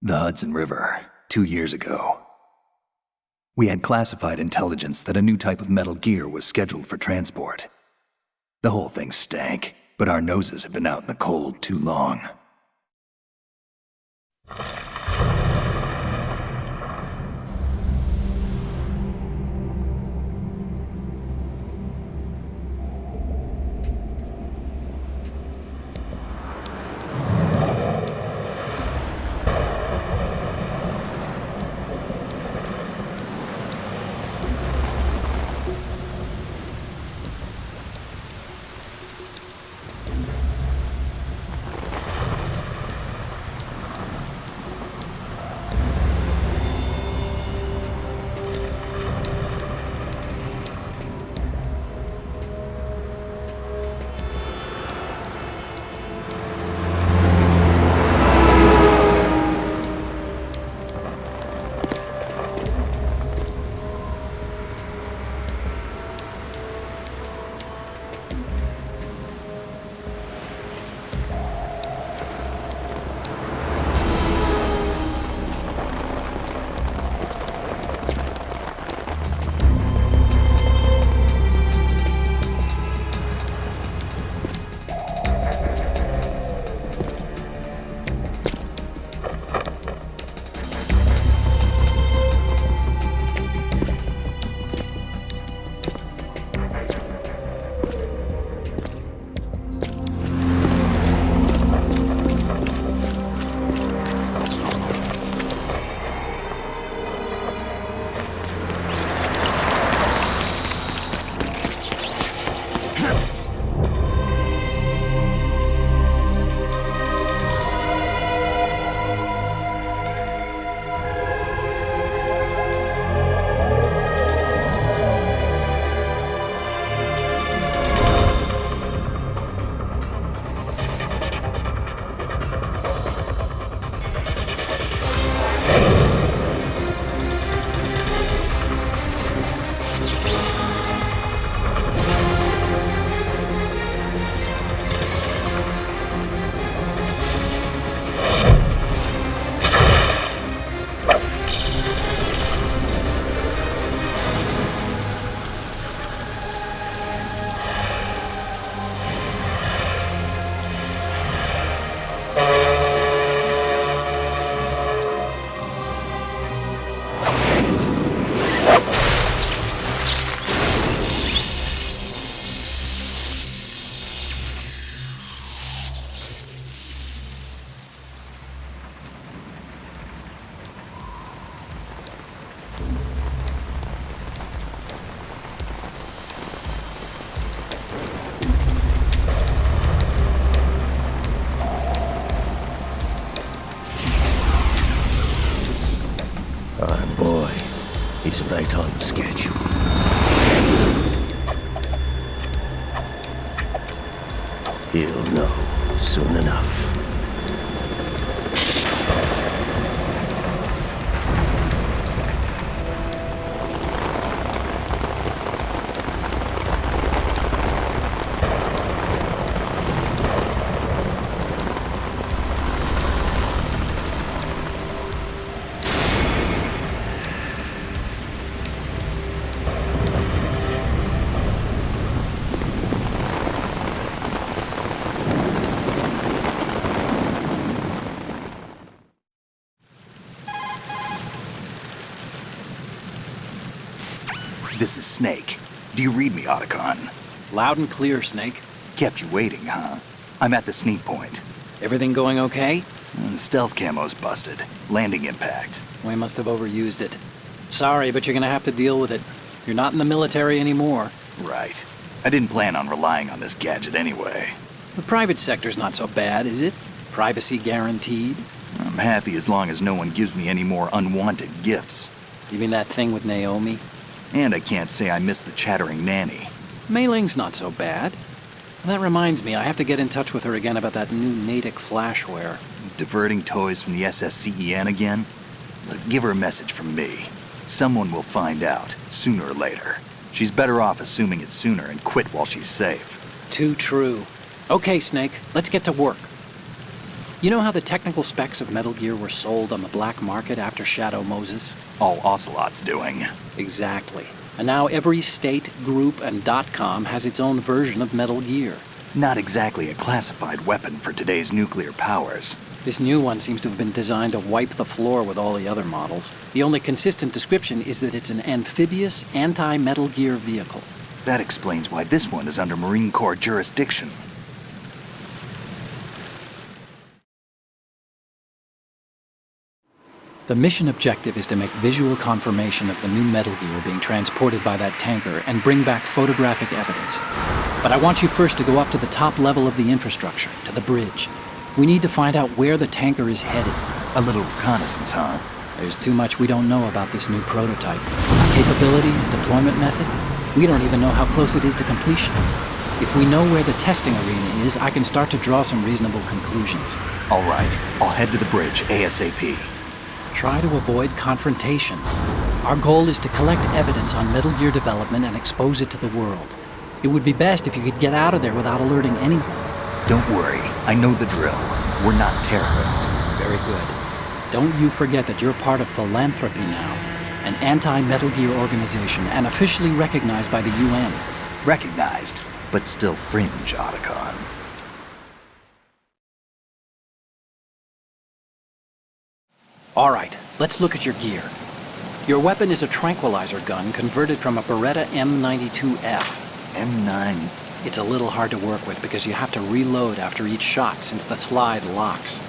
The Hudson River, 2 years ago. We had classified intelligence that a new type of metal gear was scheduled for transport. The whole thing stank, but our noses had been out in the cold too long. Our boy, he's right on schedule. He'll know soon enough. This is Snake. Do you read me, Otacon? Loud and clear, Snake. Kept you waiting, huh? I'm at the sneak point. Everything going okay? The stealth camo's busted. Landing impact. We must have overused it. Sorry, but you're gonna have to deal with it. You're not in the military anymore. Right. I didn't plan on relying on this gadget anyway. The private sector's not so bad, is it? Privacy guaranteed? I'm happy as long as no one gives me any more unwanted gifts. You mean that thing with Naomi? And I can't say I miss the chattering nanny. Mei Ling's not so bad. That reminds me, I have to get in touch with her again about that new Natick flashware. Diverting toys from the SSCEN again? Look, give her a message from me. Someone will find out, sooner or later. She's better off assuming it's sooner and quit while she's safe. Too true. Okay, Snake, let's get to work. You know how the technical specs of Metal Gear were sold on the black market after Shadow Moses? All Ocelot's doing. Exactly. And now every state, group, and .com has its own version of Metal Gear. Not exactly a classified weapon for today's nuclear powers. This new one seems to have been designed to wipe the floor with all the other models. The only consistent description is that it's an amphibious, anti-Metal Gear vehicle. That explains why this one is under Marine Corps jurisdiction. The mission objective is to make visual confirmation of the new Metal Gear being transported by that tanker and bring back photographic evidence. But I want you first to go up to the top level of the infrastructure, to the bridge. We need to find out where the tanker is headed. A little reconnaissance, huh? There's too much we don't know about this new prototype. Capabilities, deployment method. We don't even know how close it is to completion. If we know where the testing arena is, I can start to draw some reasonable conclusions. All right, I'll head to the bridge ASAP. Try to avoid confrontations. Our goal is to collect evidence on Metal Gear development and expose it to the world. It would be best if you could get out of there without alerting anyone. Don't worry, I know the drill. We're not terrorists. Very good. Don't you forget that you're part of Philanthropy now, an anti-Metal Gear organization and officially recognized by the UN. Recognized, but still fringe, Otacon. All right, let's look at your gear. Your weapon is a tranquilizer gun converted from a Beretta M92F. M9. It's a little hard to work with because you have to reload after each shot since the slide locks.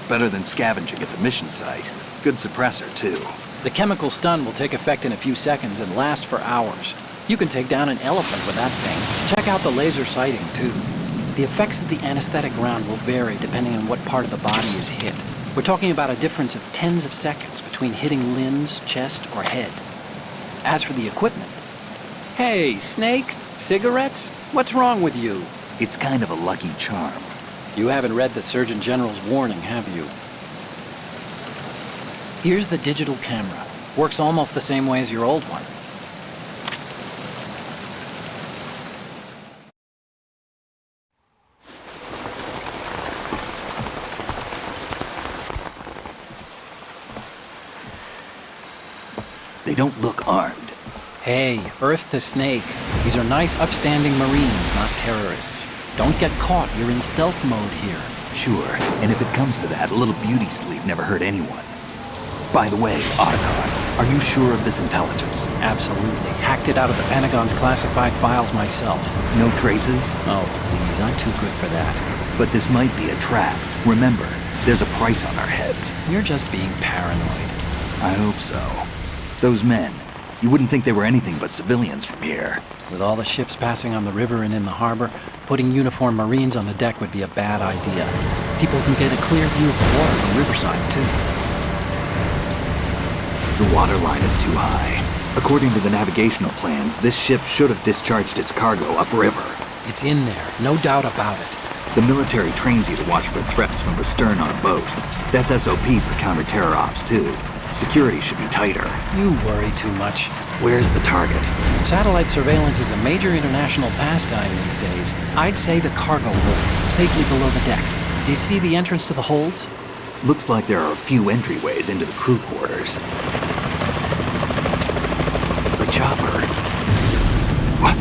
Better than scavenging at the mission site. Good suppressor, too. The chemical stun will take effect in a few seconds and last for hours. You can take down an elephant with that thing. Check out the laser sighting, too. The effects of the anesthetic round will vary depending on what part of the body is hit. We're talking about a difference of tens of seconds between hitting limbs, chest, or head. As for the equipment... Hey, Snake? Cigarettes? What's wrong with you? It's kind of a lucky charm. You haven't read the Surgeon General's warning, have you? Here's the digital camera. Works almost the same way as your old one. They don't look armed. Hey, Earth to Snake. These are nice, upstanding Marines, not terrorists. Don't get caught. You're in stealth mode here. Sure, and if it comes to that, a little beauty sleep never hurt anyone. By the way, Otacon, are you sure of this intelligence? Absolutely. Hacked it out of the Pentagon's classified files myself. No traces? Oh, please, I'm too good for that. But this might be a trap. Remember, there's a price on our heads. You're just being paranoid. I hope so. Those men, you wouldn't think they were anything but civilians from here. With all the ships passing on the river and in the harbor, putting uniformed Marines on the deck would be a bad idea. People can get a clear view of the water from Riverside, too. The water line is too high. According to the navigational plans, this ship should have discharged its cargo upriver. It's in there, no doubt about it. The military trains you to watch for threats from the stern on a boat. That's SOP for counter-terror ops, too. Security should be tighter. You worry too much. Where's the target? Satellite surveillance is a major international pastime these days. I'd say the cargo holds, safely below the deck. Do you see the entrance to the holds? Looks like there are a few entryways into the crew quarters. The chopper. What?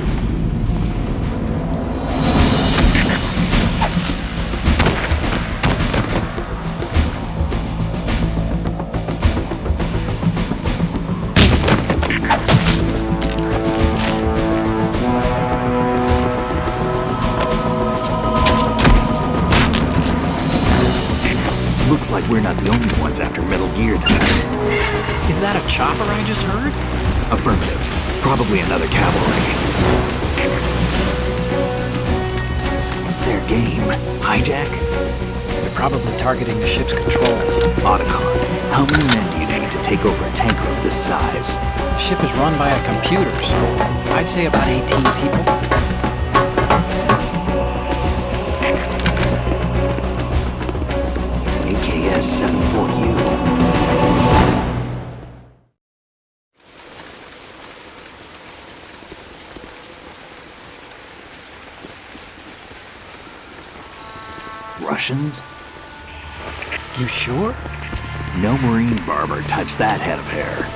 Looks like we're not the only ones after Metal Gear tonight. Is that a chopper I just heard? Affirmative. Probably another cavalry. What's their game? Hijack? They're probably targeting the ship's controls. Otacon, how many men do you need to take over a tanker of this size? The ship is run by a computer, so I'd say about 18 people. AKS 74U. Russians? You sure? No marine barber touched that head of hair.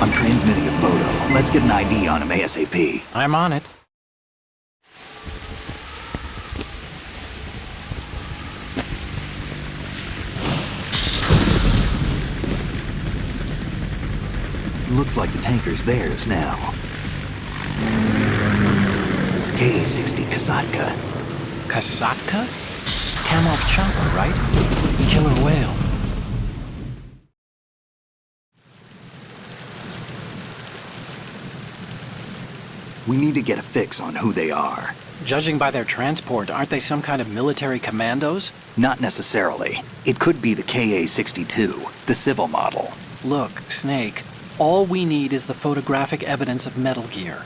I'm transmitting a photo. Let's get an ID on him ASAP. I'm on it. Looks like the tanker's theirs now. Ka-60 Kasatka. Kasatka? Kamov chopper, right? Killer whale. We need to get a fix on who they are. Judging by their transport, aren't they some kind of military commandos? Not necessarily. It could be the Ka-62, the civil model. Look, Snake, all we need is the photographic evidence of Metal Gear.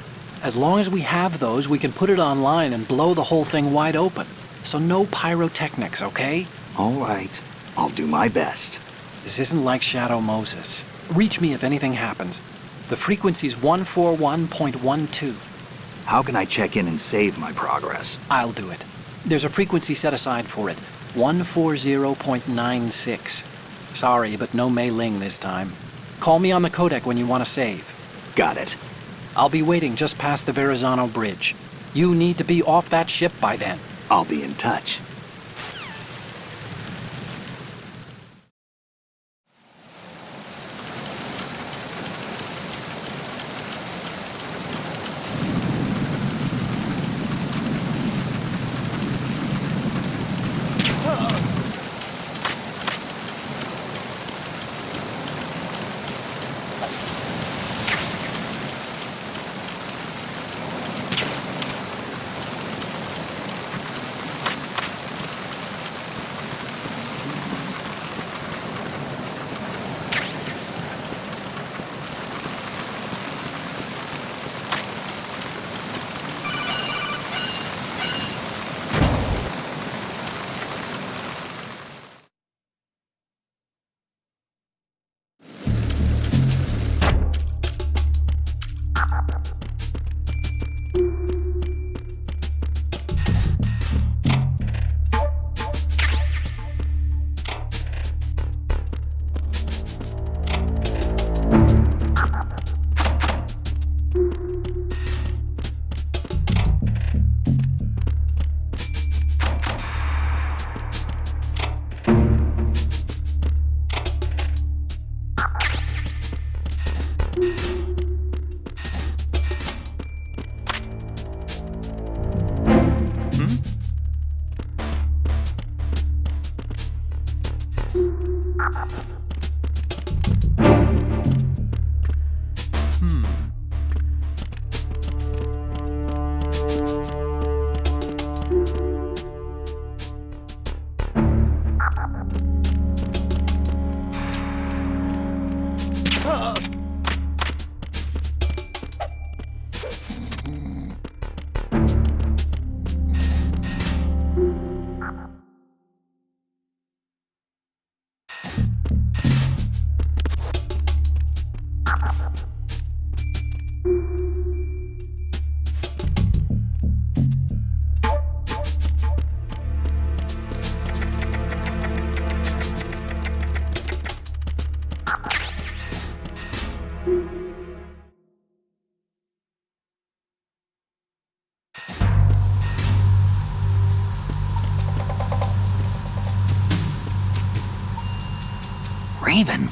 As long as we have those, we can put it online and blow the whole thing wide open. So no pyrotechnics, okay? All right. I'll do my best. This isn't like Shadow Moses. Reach me if anything happens. The frequency's 141.12. How can I check in and save my progress? I'll do it. There's a frequency set aside for it. 140.96. Sorry, but no Mei Ling this time. Call me on the codec when you want to save. Got it. I'll be waiting just past the Verrazano Bridge. You need to be off that ship by then. I'll be in touch. Raven.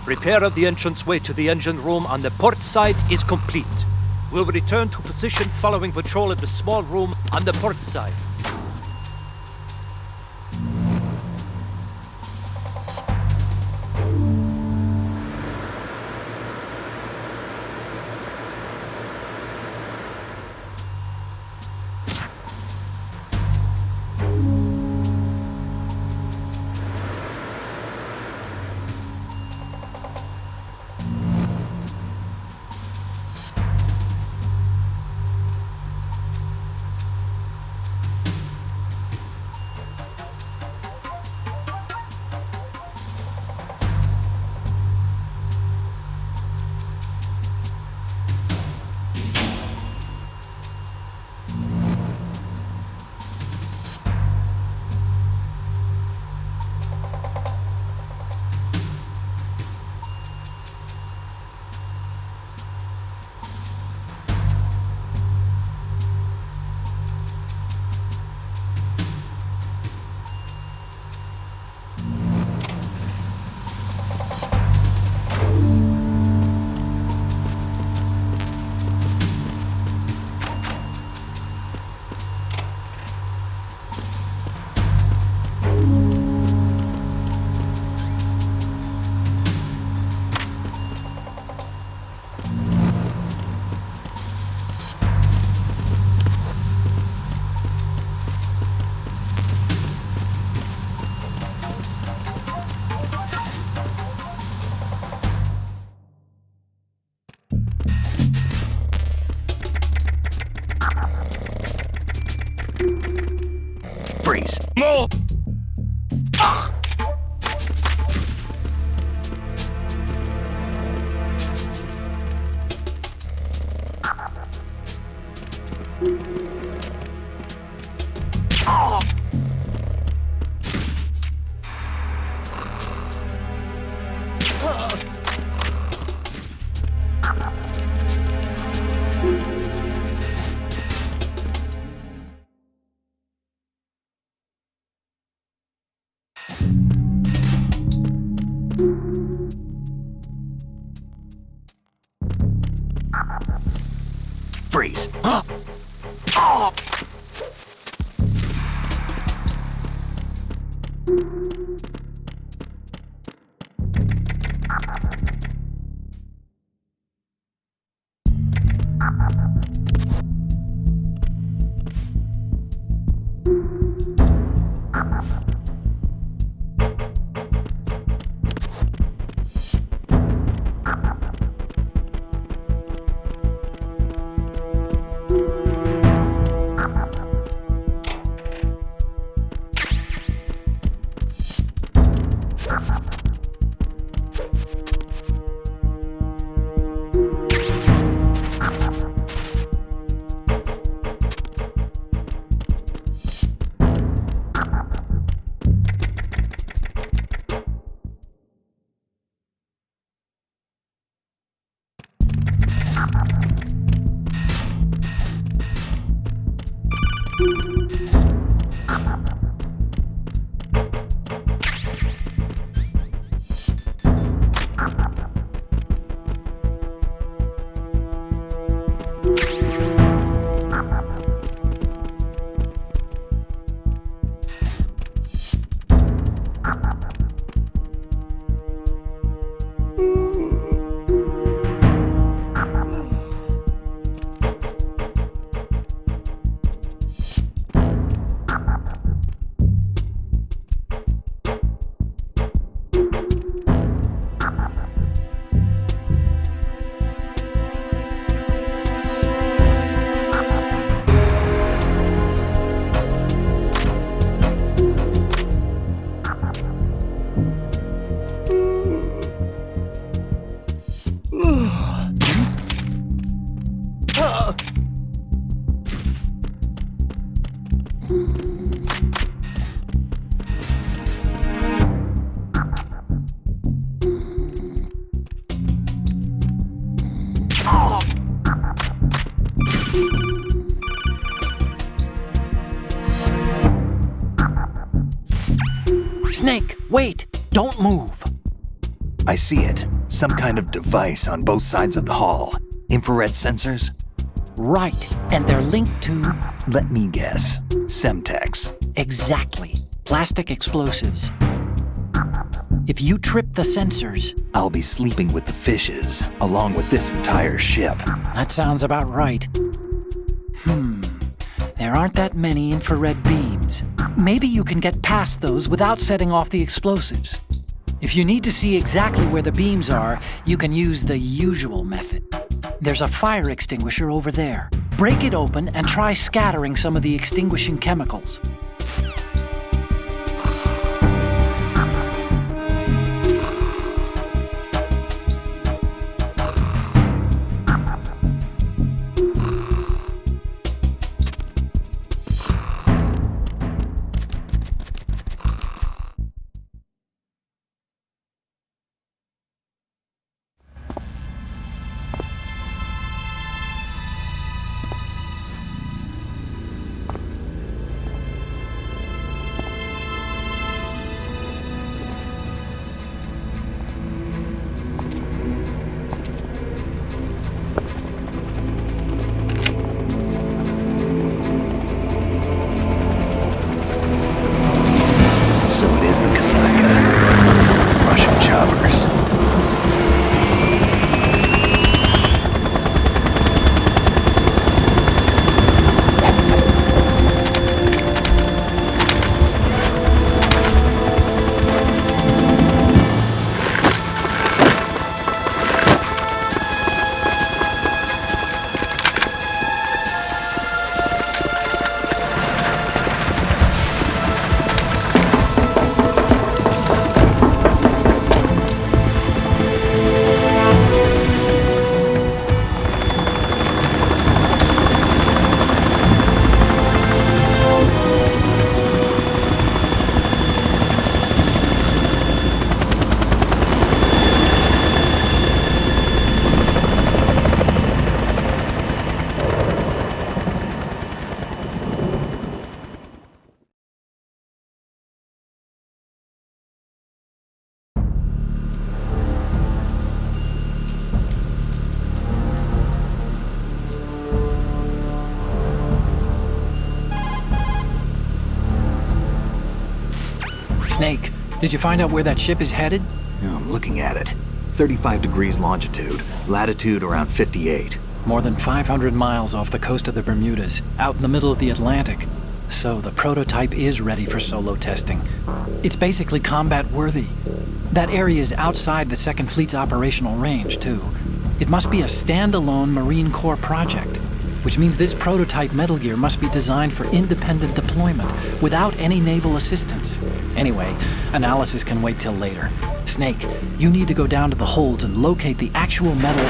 Repair of the entranceway to the engine room on the port side is complete. We'll return to position following patrol of the small room on the port side. Freeze. No! Freeze. Snake, wait! Don't move! I see it. Some kind of device on both sides of the hall. Infrared sensors? Right, and they're linked to... Let me guess. Semtex. Exactly. Plastic explosives. If you trip the sensors... I'll be sleeping with the fishes, along with this entire ship. That sounds about right. There aren't that many infrared beams. Maybe you can get past those without setting off the explosives. If you need to see exactly where the beams are, you can use the usual method. There's a fire extinguisher over there. Break it open and try scattering some of the extinguishing chemicals. Snake, did you find out where that ship is headed? I'm looking at it. 35 degrees longitude, latitude around 58. More than 500 miles off the coast of the Bermudas, out in the middle of the Atlantic. So the prototype is ready for solo testing. It's basically combat-worthy. That area is outside the Second Fleet's operational range, too. It must be a standalone Marine Corps project, which means this prototype Metal Gear must be designed for independent deployment, without any naval assistance. Anyway, analysis can wait till later. Snake, you need to go down to the holds and locate the actual metal...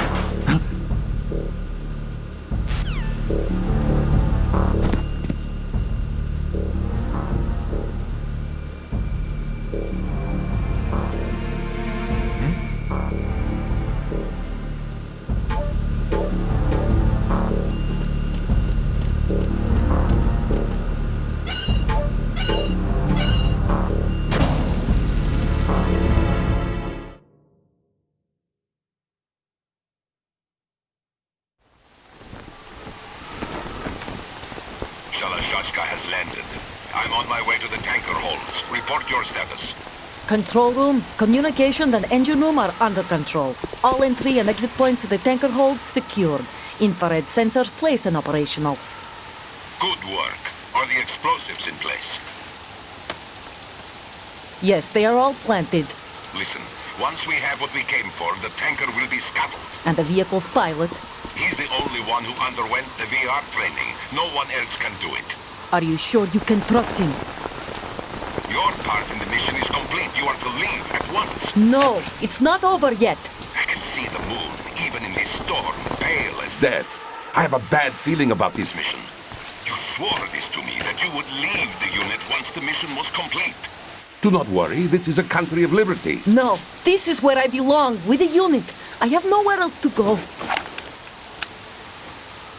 has landed. I'm on my way to the tanker holds. Report your status. Control room, communications and engine room are under control. All entry and exit points to the tanker holds secured. Infrared sensors placed and operational. Good work. Are the explosives in place? Yes, they are all planted. Listen, once we have what we came for, the tanker will be scuttled. And the vehicle's pilot? He's the only one who underwent the VR training. No one else can do it. Are you sure you can trust him? Your part in the mission is complete. You are to leave at once. No, it's not over yet. I can see the moon, even in this storm, pale as death. I have a bad feeling about this mission. You swore this to me, that you would leave the unit once the mission was complete. Do not worry, this is a country of liberty. No, this is where I belong, with the unit. I have nowhere else to go.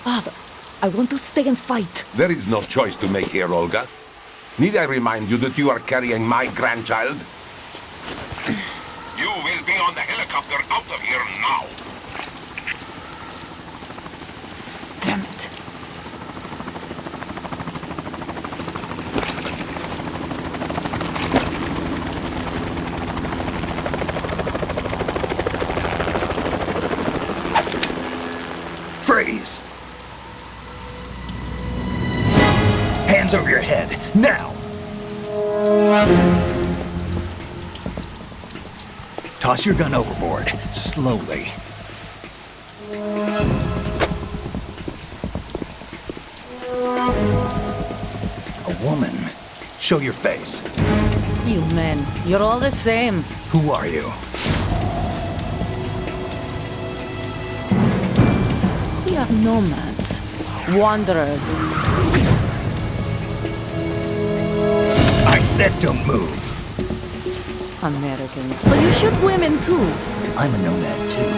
Father, I want to stay and fight. There is no choice to make here, Olga. Need I remind you that you are carrying my grandchild? You will be on the helicopter out of here now. Damn it. Freeze! Hands over your head, now! Toss your gun overboard, slowly. A woman. Show your face. You men, you're all the same. Who are you? We are nomads, wanderers. I said don't move. Americans, so you shoot women too. I'm a nomad too.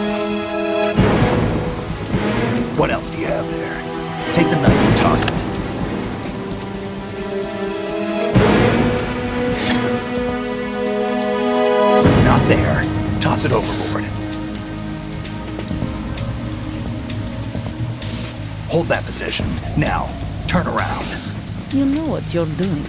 What else do you have there? Take the knife and toss it. Not there. Toss it overboard. Hold that position. Now, turn around. You know what you're doing.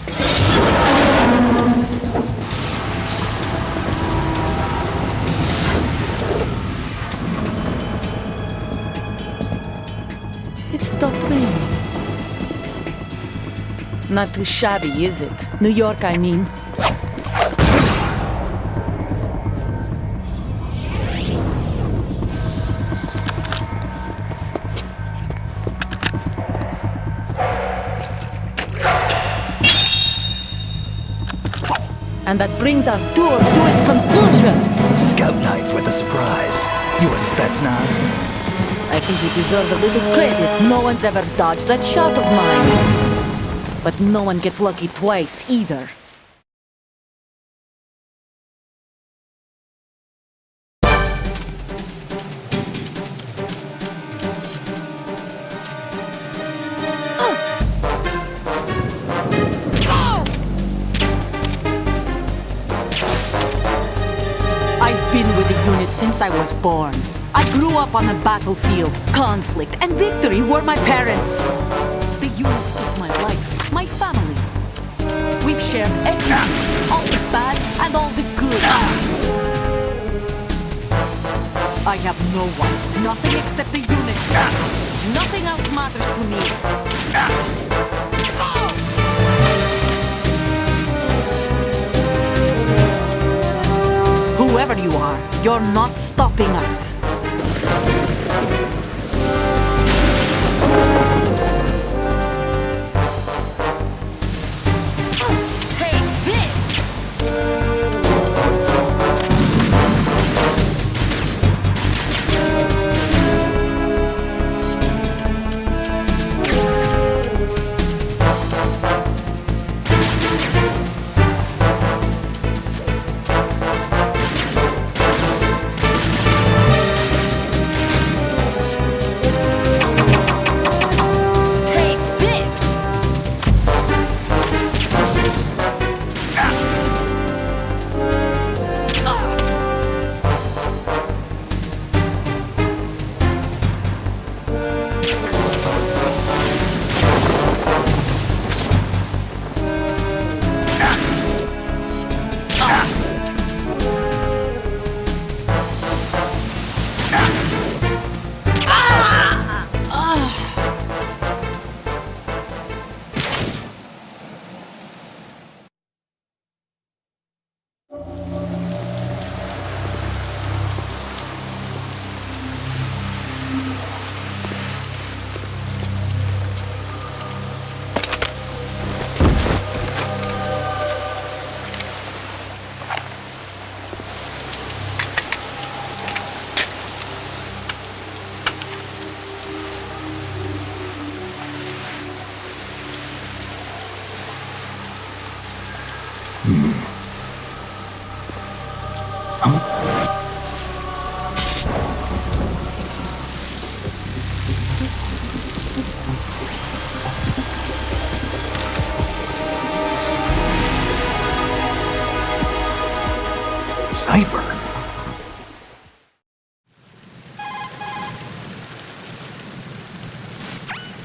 It stopped raining. Not too shabby, is it? New York, I mean. And that brings our tour to its conclusion. Scout knife with a surprise. You a Spetsnaz? I think you deserve a little credit. No one's ever dodged that shot of mine. But no one gets lucky twice, either. I've been with the unit since I was born. I grew up on the battlefield. Conflict and victory were my parents. The unit is my life, my family. We've shared everything, all the bad and all the good. I have no one, nothing except the unit. Nothing else matters to me. Whoever you are, you're not stopping us. Take this!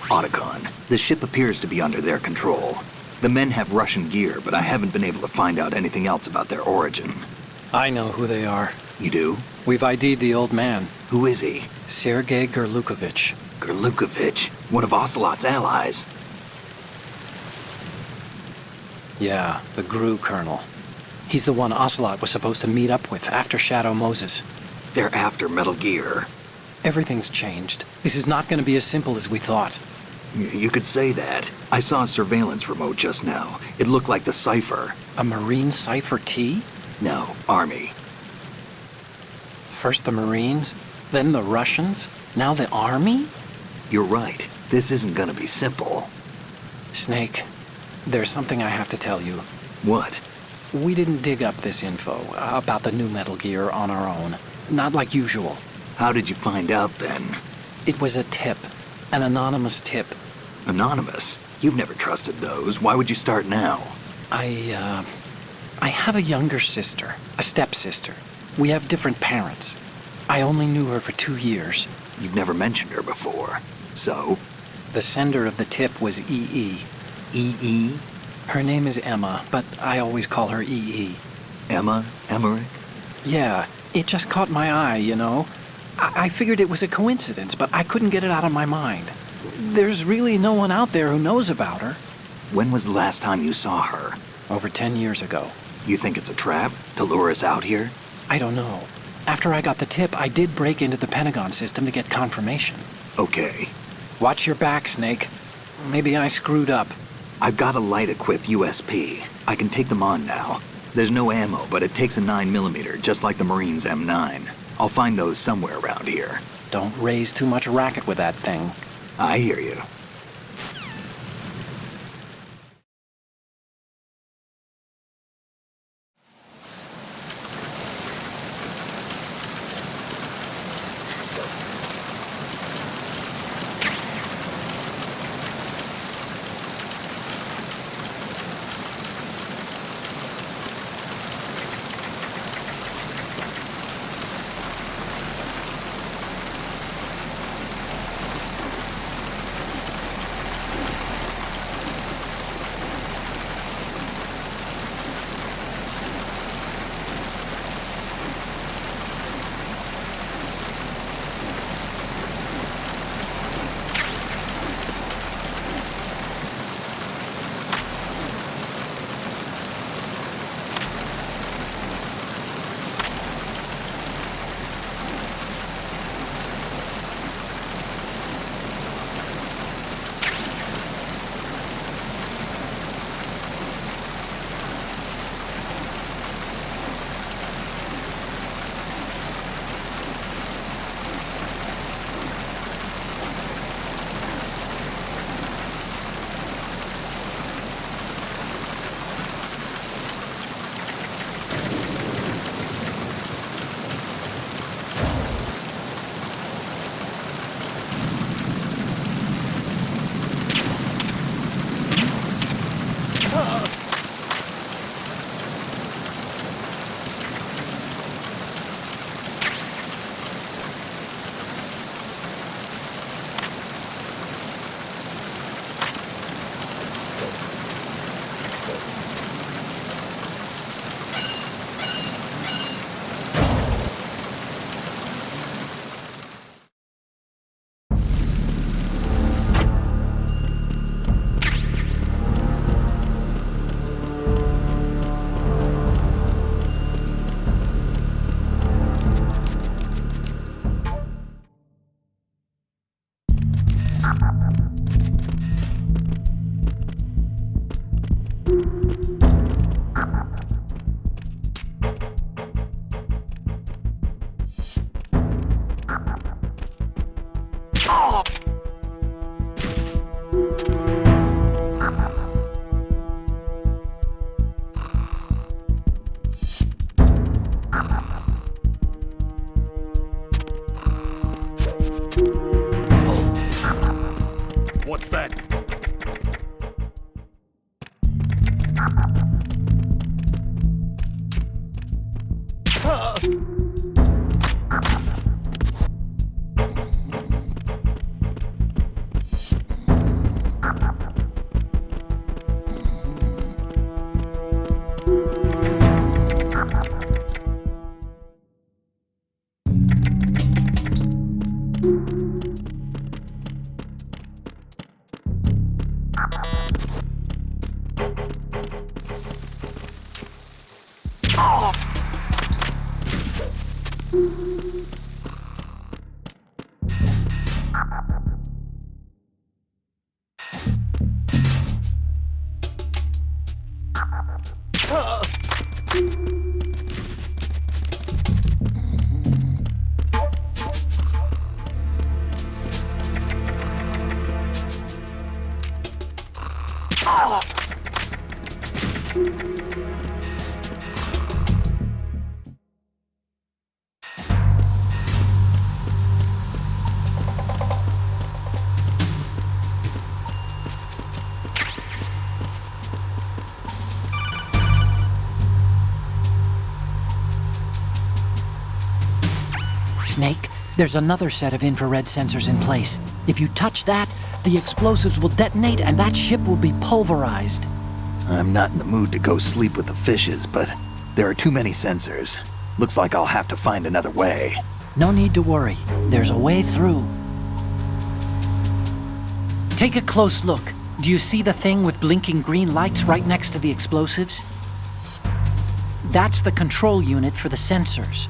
Otacon, the ship appears to be under their control. The men have Russian gear, but I haven't been able to find out anything else about their origin. I know who they are. You do? We've ID'd the old man, Who is he? Sergei Gerlukovich. Gerlukovich, one of Ocelot's allies. Yeah, the GRU colonel. He's the one Ocelot was supposed to meet up with after Shadow Moses. They're after Metal Gear. Everything's changed. This is not going to be as simple as we thought. You could say that. I saw a surveillance remote just now. It looked like the Cypher. A Marine Cypher T? No, Army. First the Marines, then the Russians, now the Army? You're right. This isn't gonna be simple. Snake, there's something I have to tell you. What? We didn't dig up this info about the new Metal Gear on our own. Not like usual. How did you find out then? It was a tip. An anonymous tip. Anonymous? You've never trusted those. Why would you start now? I have a younger sister, a stepsister. We have different parents. I only knew her for 2 years. You've never mentioned her before. So? The sender of the tip was EE. EE? Her name is Emma, but I always call her EE. Emma? Emmerich? Yeah, it just caught my eye, you know? I figured it was a coincidence, but I couldn't get it out of my mind. There's really no one out there who knows about her. When was the last time you saw her? Over 10 years ago. You think it's a trap? To lure us out here? I don't know. After I got the tip, I did break into the Pentagon system to get confirmation. Okay. Watch your back, Snake. Maybe I screwed up. I've got a light-equipped USP. I can take them on now. There's no ammo, but it takes a 9mm, just like the Marines' M9. I'll find those somewhere around here. Don't raise too much racket with that thing. I hear you. What's that? Snake, there's another set of infrared sensors in place. If you touch that, the explosives will detonate and that ship will be pulverized. I'm not in the mood to go sleep with the fishes, but there are too many sensors. Looks like I'll have to find another way. No need to worry. There's a way through. Take a close look. Do you see the thing with blinking green lights right next to the explosives? That's the control unit for the sensors.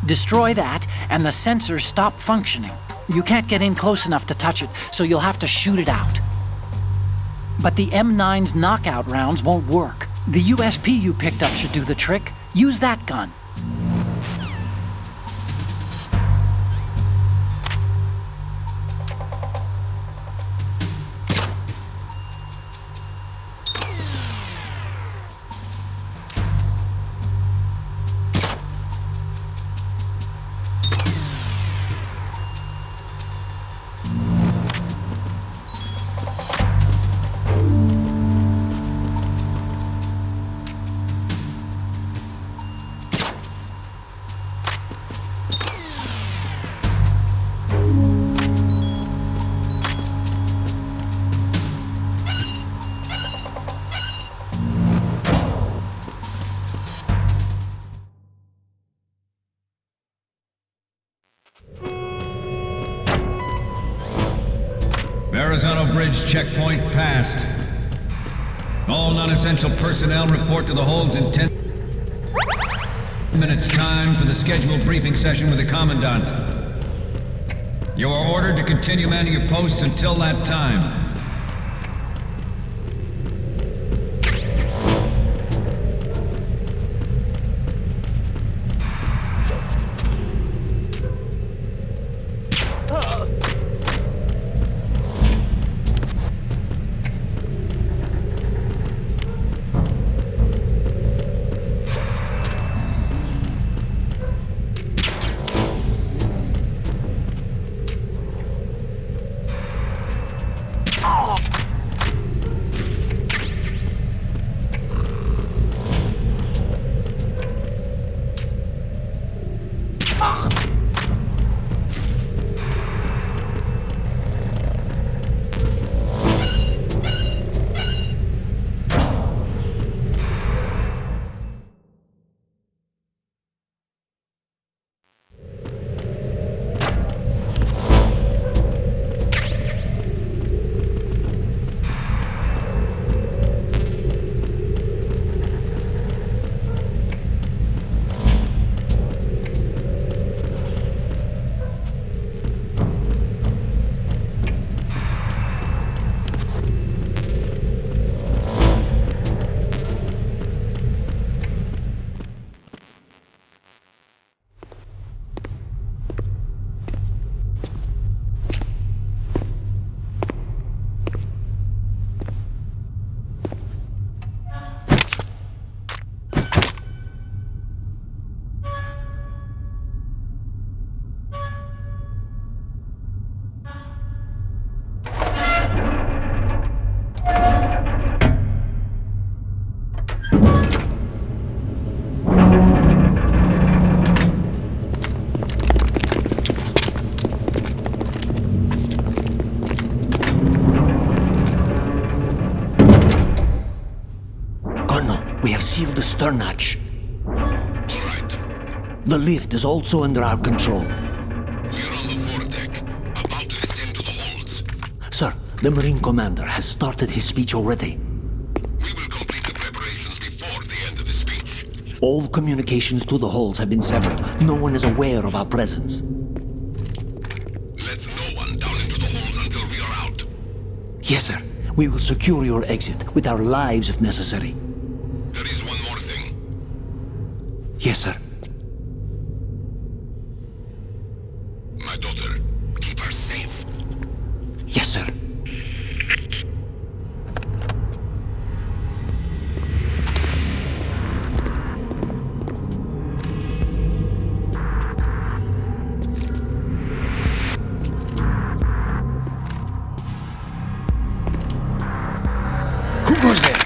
Destroy that, and the sensors stop functioning. You can't get in close enough to touch it, so you'll have to shoot it out. But the M9's knockout rounds won't work. The USP you picked up should do the trick. Use that gun. Verrazano Bridge checkpoint passed. All non-essential personnel report to the holds in 10 minutes time for the scheduled briefing session with the Commandant. You are ordered to continue manning your posts until that time. We have sealed the stern hatch. The lift is also under our control. We're on the The Marine commander has started his speech already. We will complete the preparations before the end of the speech. All communications to the halls have been severed. No one is aware of our presence. Let no one down into the halls until we are out. Yes, sir. We will secure your exit with our lives if necessary. There is one more thing. Yes, sir. My daughter, keep her safe. Yes, sir. Who goes there?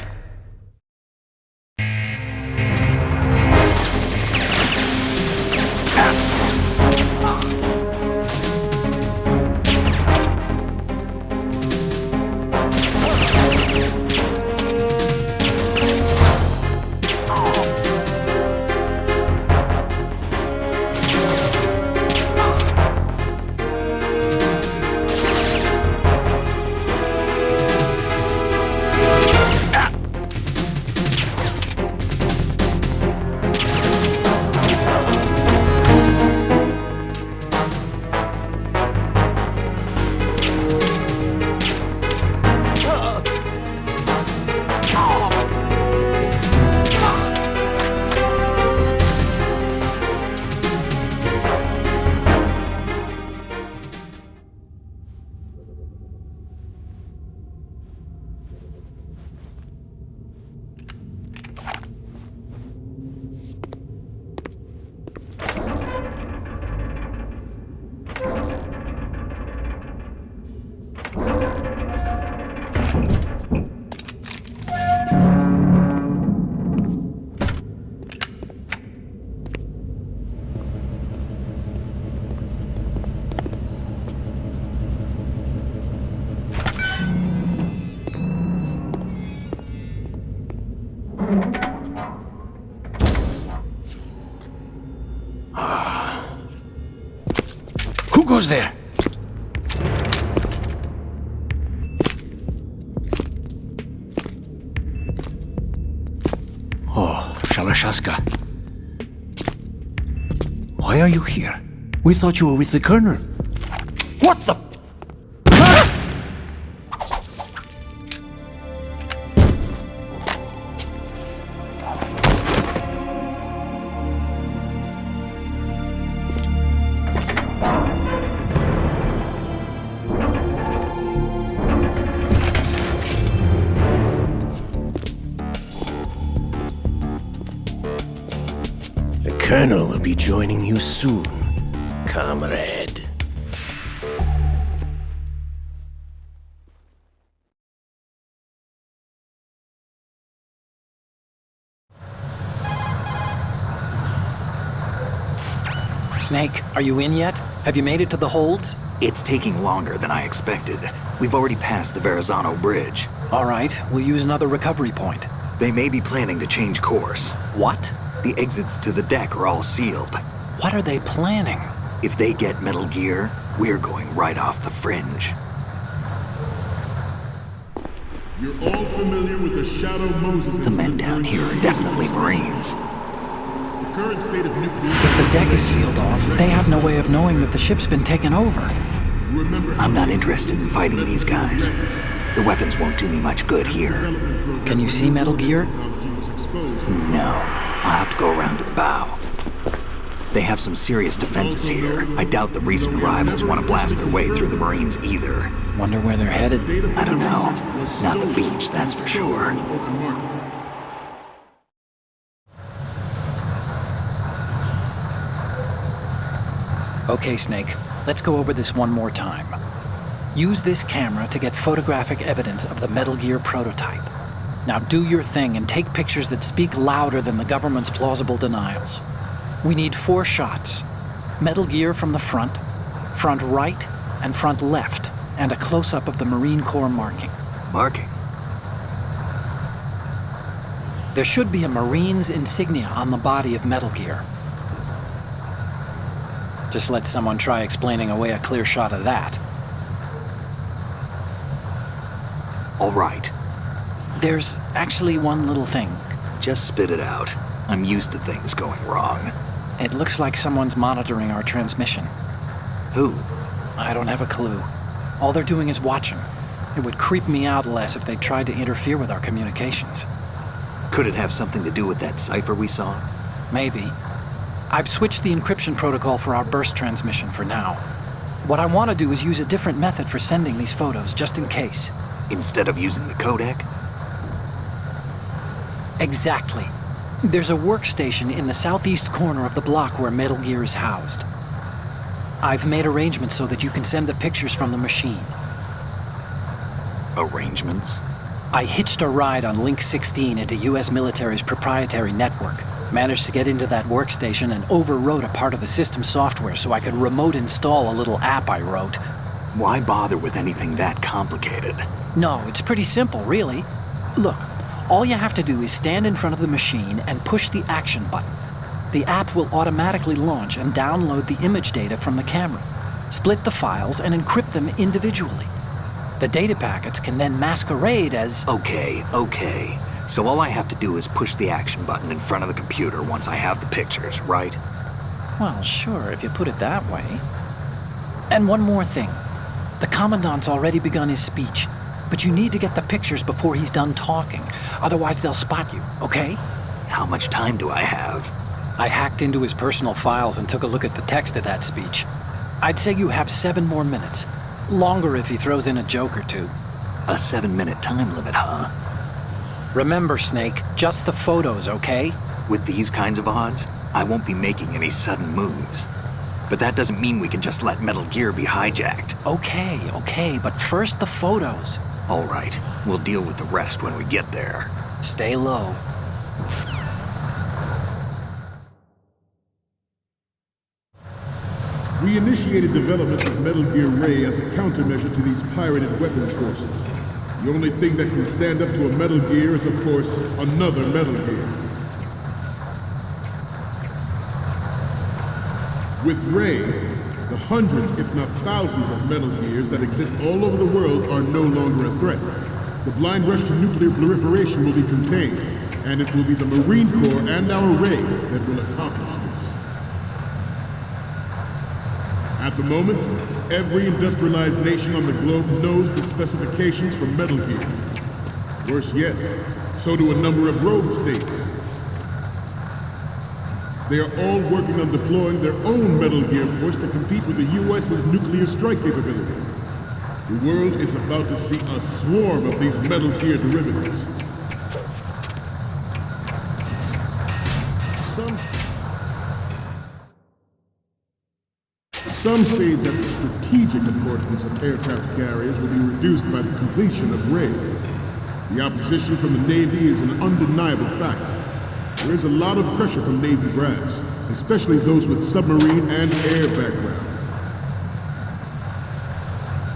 Who goes there? Oh, Shalashaska. Why are you here? We thought you were with the Colonel. What the? The Colonel will be joining you soon, comrade. Snake, are you in yet? Have you made it to the holds? It's taking longer than I expected. We've already passed the Verrazano Bridge. All right, we'll use another recovery point. They may be planning to change course. What? The exits to the deck are all sealed. What are they planning? If they get Metal Gear, we're going right off the fringe. You're all familiar with the Shadow Moses The men down here are definitely Marines. The current state of nuclear... If the deck is sealed off, they have no way of knowing that the ship's been taken over. Remember I'm not interested in fighting these guys. The weapons won't do me much good here. Can you see Metal Gear? No. I'll have to go around to the bow. They have some serious defenses here. I doubt the recent arrivals want to blast their way through the Marines either. Wonder where they're headed. I don't know. Not the beach, that's for sure. Okay, Snake, let's go over this one more time. Use this camera to get photographic evidence of the Metal Gear prototype. Now do your thing and take pictures that speak louder than the government's plausible denials. We need 4 shots. Metal Gear from the front right, and front left, and a close-up of the Marine Corps marking. Marking? There should be a Marine's insignia on the body of Metal Gear. Just let someone try explaining away a clear shot of that. All right. There's actually one little thing. Just spit it out. I'm used to things going wrong. It looks like someone's monitoring our transmission. Who? I don't have a clue. All they're doing is watching. It would creep me out less if they tried to interfere with our communications. Could it have something to do with that cipher we saw? Maybe. I've switched the encryption protocol for our burst transmission for now. What I want to do is use a different method for sending these photos, just in case. Instead of using the codec? Exactly. There's a workstation in the southeast corner of the block where Metal Gear is housed. I've made arrangements so that you can send the pictures from the machine. Arrangements? I hitched a ride on Link 16 into US military's proprietary network. Managed to get into that workstation and overwrote a part of the system software so I could remote install a little app I wrote. Why bother with anything that complicated? No, it's pretty simple, really. Look, all you have to do is stand in front of the machine and push the action button. The app will automatically launch and download the image data from the camera, split the files, and encrypt them individually. The data packets can then masquerade as... Okay. So all I have to do is push the action button in front of the computer once I have the pictures, right? Well, sure, if you put it that way. And one more thing. The Commandant's already begun his speech, but you need to get the pictures before he's done talking. Otherwise, they'll spot you, okay? How much time do I have? I hacked into his personal files and took a look at the text of that speech. I'd say you have 7 more minutes. Longer if he throws in a joke or two. A 7-minute time limit, huh? Remember, Snake, just the photos, okay? With these kinds of odds, I won't be making any sudden moves. But that doesn't mean we can just let Metal Gear be hijacked. Okay, but first the photos. All right, we'll deal with the rest when we get there. Stay low. We initiated development of Metal Gear Ray as a countermeasure to these pirated weapons forces. The only thing that can stand up to a Metal Gear is, of course, another Metal Gear. With Ray, the hundreds, if not thousands of Metal Gears that exist all over the world are no longer a threat. The blind rush to nuclear proliferation will be contained, and it will be the Marine Corps and our Ray that will accomplish this. At the moment, every industrialized nation on the globe knows the specifications for Metal Gear. Worse yet, so do a number of rogue states. They are all working on deploying their own Metal Gear force to compete with the US's nuclear strike capability. The world is about to see a swarm of these Metal Gear derivatives. Some say that the strategic importance of aircraft carriers will be reduced by the completion of Ray. The opposition from the Navy is an undeniable fact. There is a lot of pressure from Navy brass, especially those with submarine and air background.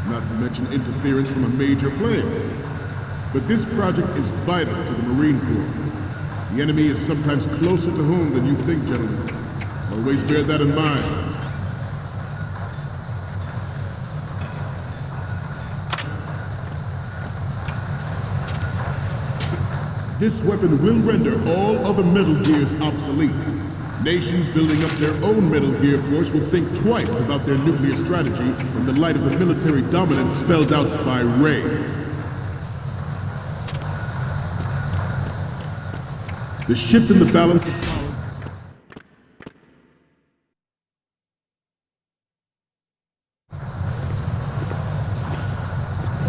Not to mention interference from a major player. But this project is vital to the Marine Corps. The enemy is sometimes closer to home than you think, gentlemen. Always bear that in mind. This weapon will render all other Metal Gears obsolete. Nations building up their own Metal Gear force will think twice about their nuclear strategy in the light of the military dominance spelled out by Ray. The shift in the balance of power.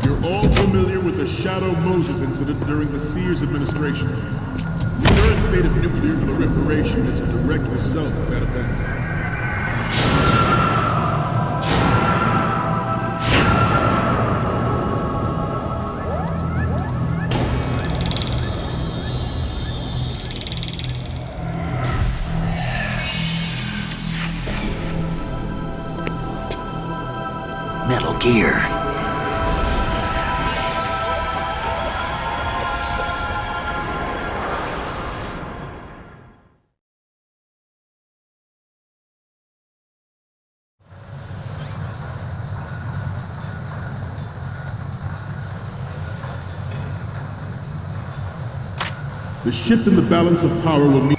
You're all familiar with the Shadow Moses incident during the Sears administration. The current state of nuclear proliferation is a direct result of that event. Metal Gear. The shift in the balance of power will mean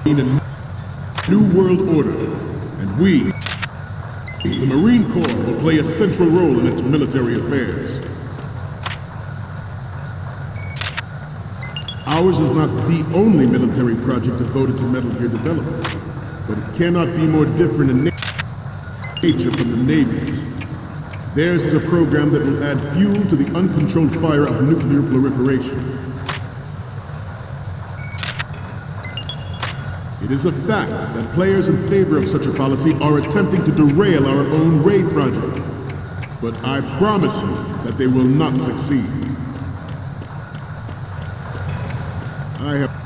a new world order, and we, the Marine Corps, will play a central role in its military affairs. Ours is not the only military project devoted to Metal Gear development, but it cannot be more different in nature from the Navy's. Theirs is a program that will add fuel to the uncontrolled fire of nuclear proliferation. It is a fact that players in favor of such a policy are attempting to derail our own raid project. But I promise you that they will not succeed. I have...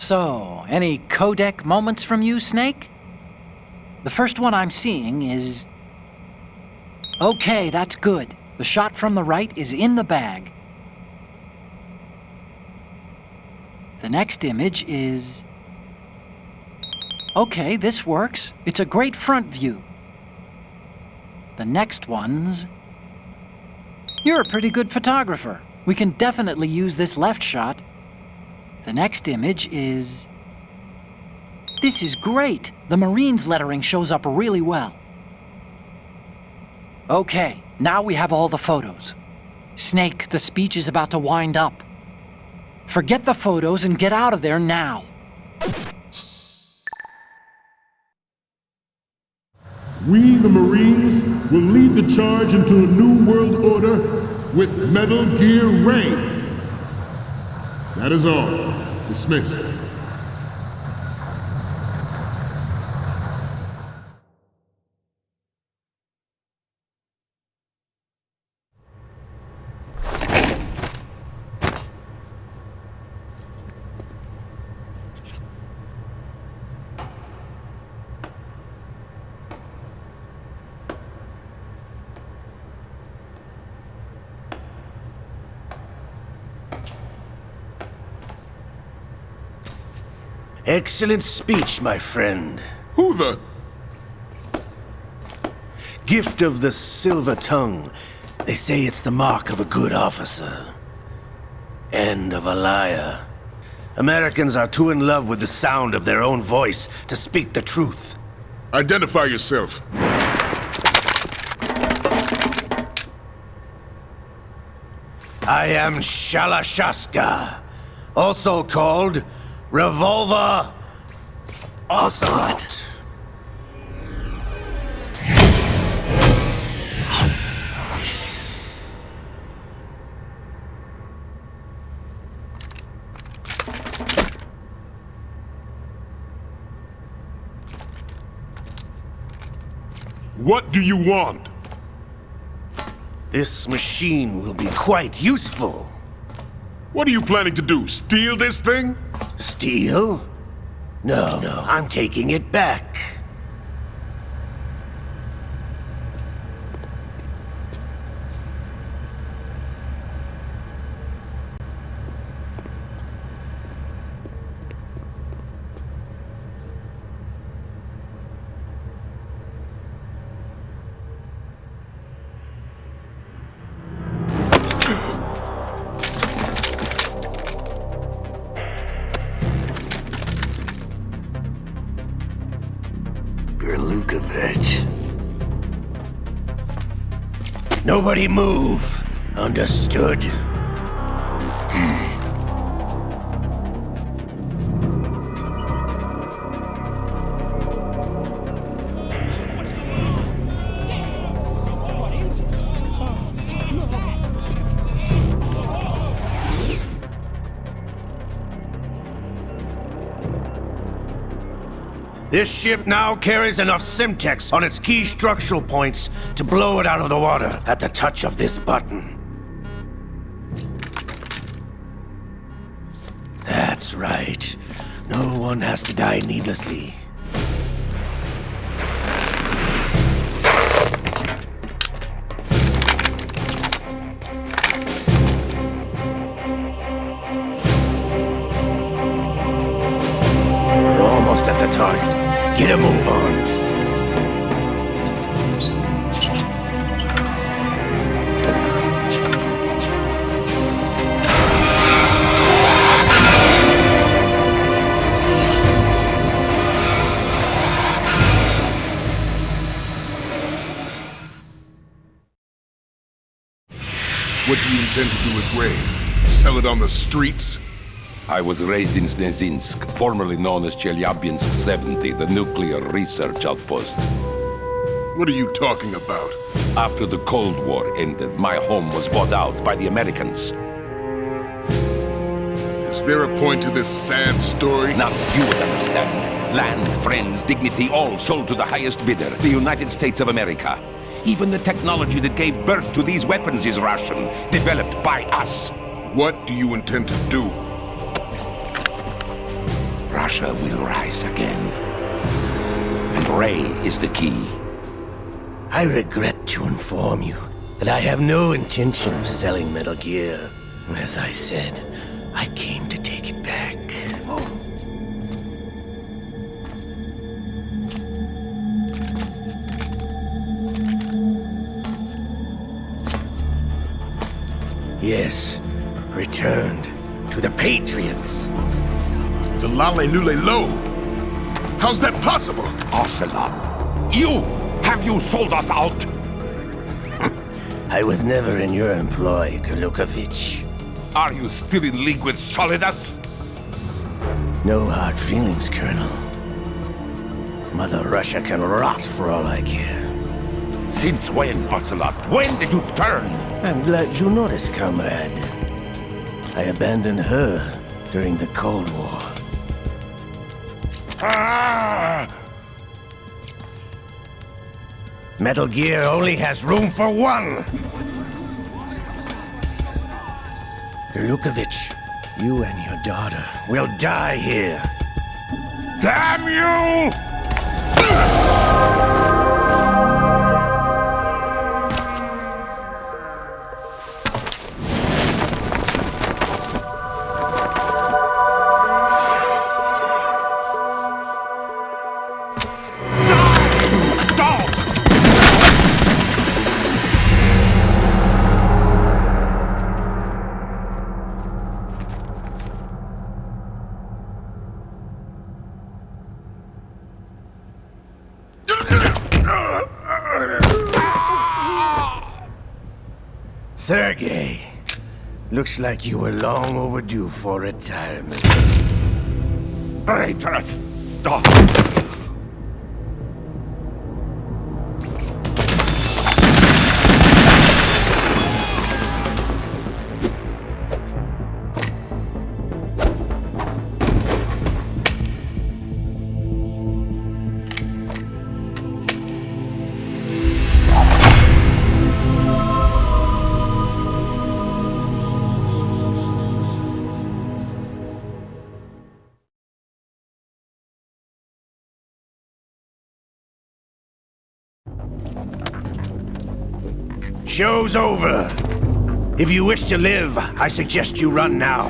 So, any codec moments from you, Snake? The first one I'm seeing is... Okay, that's good. The shot from the right is in the bag. The next image is... Okay, this works. It's a great front view. The next one's... You're a pretty good photographer. We can definitely use this left shot. The next image is... This is great! The Marines lettering shows up really well. Okay, now we have all the photos. Snake, the speech is about to wind up. Forget the photos and get out of there now. We, the Marines, will lead the charge into a new world order with Metal Gear Ray. That is all. Dismissed. Excellent speech, my friend. Who the... Gift of the silver tongue. They say it's the mark of a good officer. And of a liar. Americans are too in love with the sound of their own voice to speak the truth. Identify yourself. I am Shalashaska, also called Revolver Ocelot. What do you want? This machine will be quite useful. What are you planning to do? Steal this thing? Steal? No, I'm taking it back. Nobody move. Understood? This ship now carries enough Simtex on its key structural points to blow it out of the water at the touch of this button. That's right. No one has to die needlessly. We're almost at the target. Get a move on. What do you intend to do with Ray? Sell it on the streets? I was raised in Snezinsk, formerly known as Chelyabinsk 70, the nuclear research outpost. What are you talking about? After the Cold War ended, my home was bought out by the Americans. Is there a point to this sad story? Now you would understand. Land, friends, dignity, all sold to the highest bidder, the United States of America. Even the technology that gave birth to these weapons is Russian, developed by us. What do you intend to do? Russia will rise again. And Ray is the key. I regret to inform you that I have no intention of selling Metal Gear. As I said, I came to take it back. Yes, returned to the Patriots. The Lale Lule Lo? How's that possible? Ocelot, you! Have you sold us out? I was never in your employ, Golukovich. Are you still in league with Solidus? No hard feelings, Colonel. Mother Russia can rot for all I care. Since when, Ocelot? When did you turn? I'm glad you noticed, comrade. I abandoned her during the Cold War. Ah! Metal Gear only has room for one! Golukovich, you and your daughter will die here. Damn you! Sergei, looks like you were long overdue for retirement. Traitorous dog! Show's over. If you wish to live, I suggest you run now.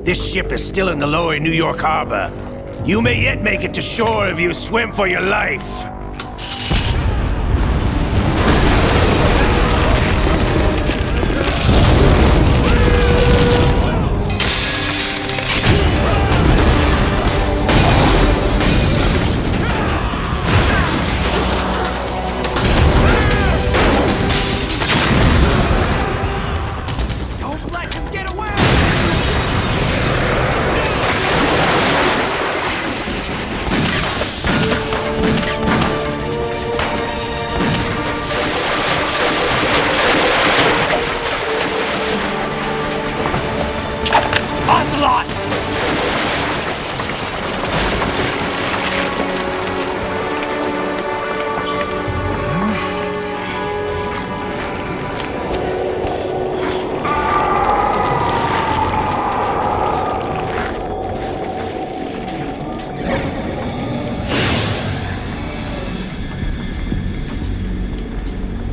This ship is still in the lower New York harbor. You may yet make it to shore if you swim for your life.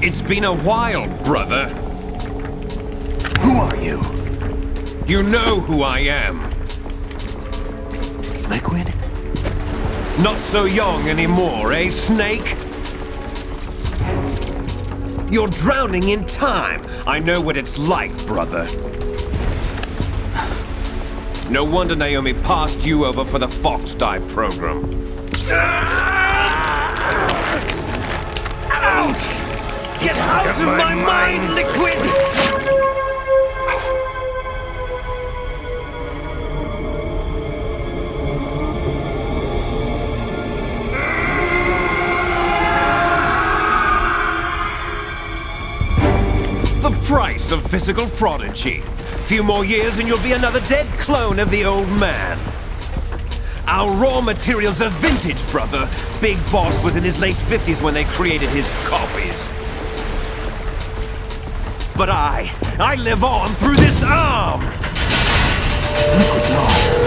It's been a while, brother. Who are you? You know who I am. Liquid? Not so young anymore, eh, Snake? You're drowning in time. I know what it's like, brother. No wonder Naomi passed you over for the Fox Dive program. Ouch! Get out of my mind, Liquid! The price of physical prodigy. Few more years and you'll be another dead clone of the old man. Our raw materials are vintage, brother. Big Boss was in his late 50s when they created his copies. But I live on through this arm! Liquid's on.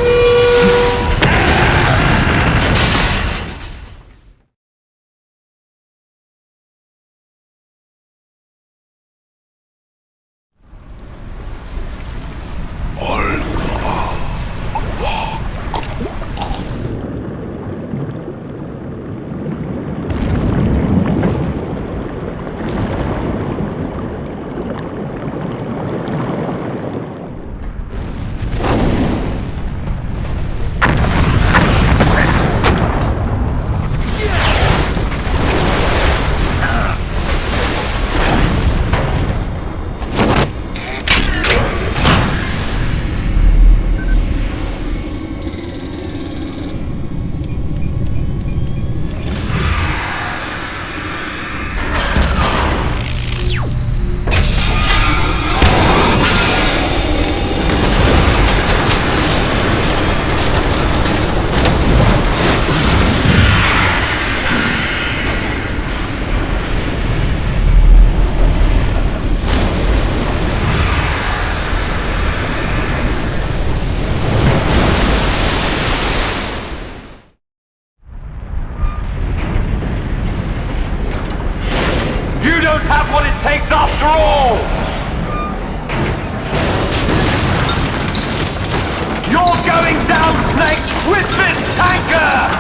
Have what it takes after all! You're going down, Snake, with this tanker!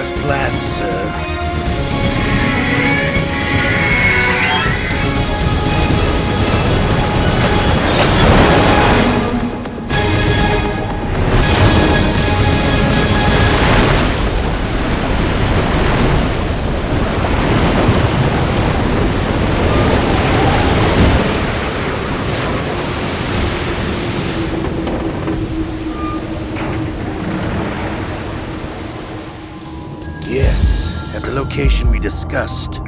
As planned, sir. Yes, at the location we discussed.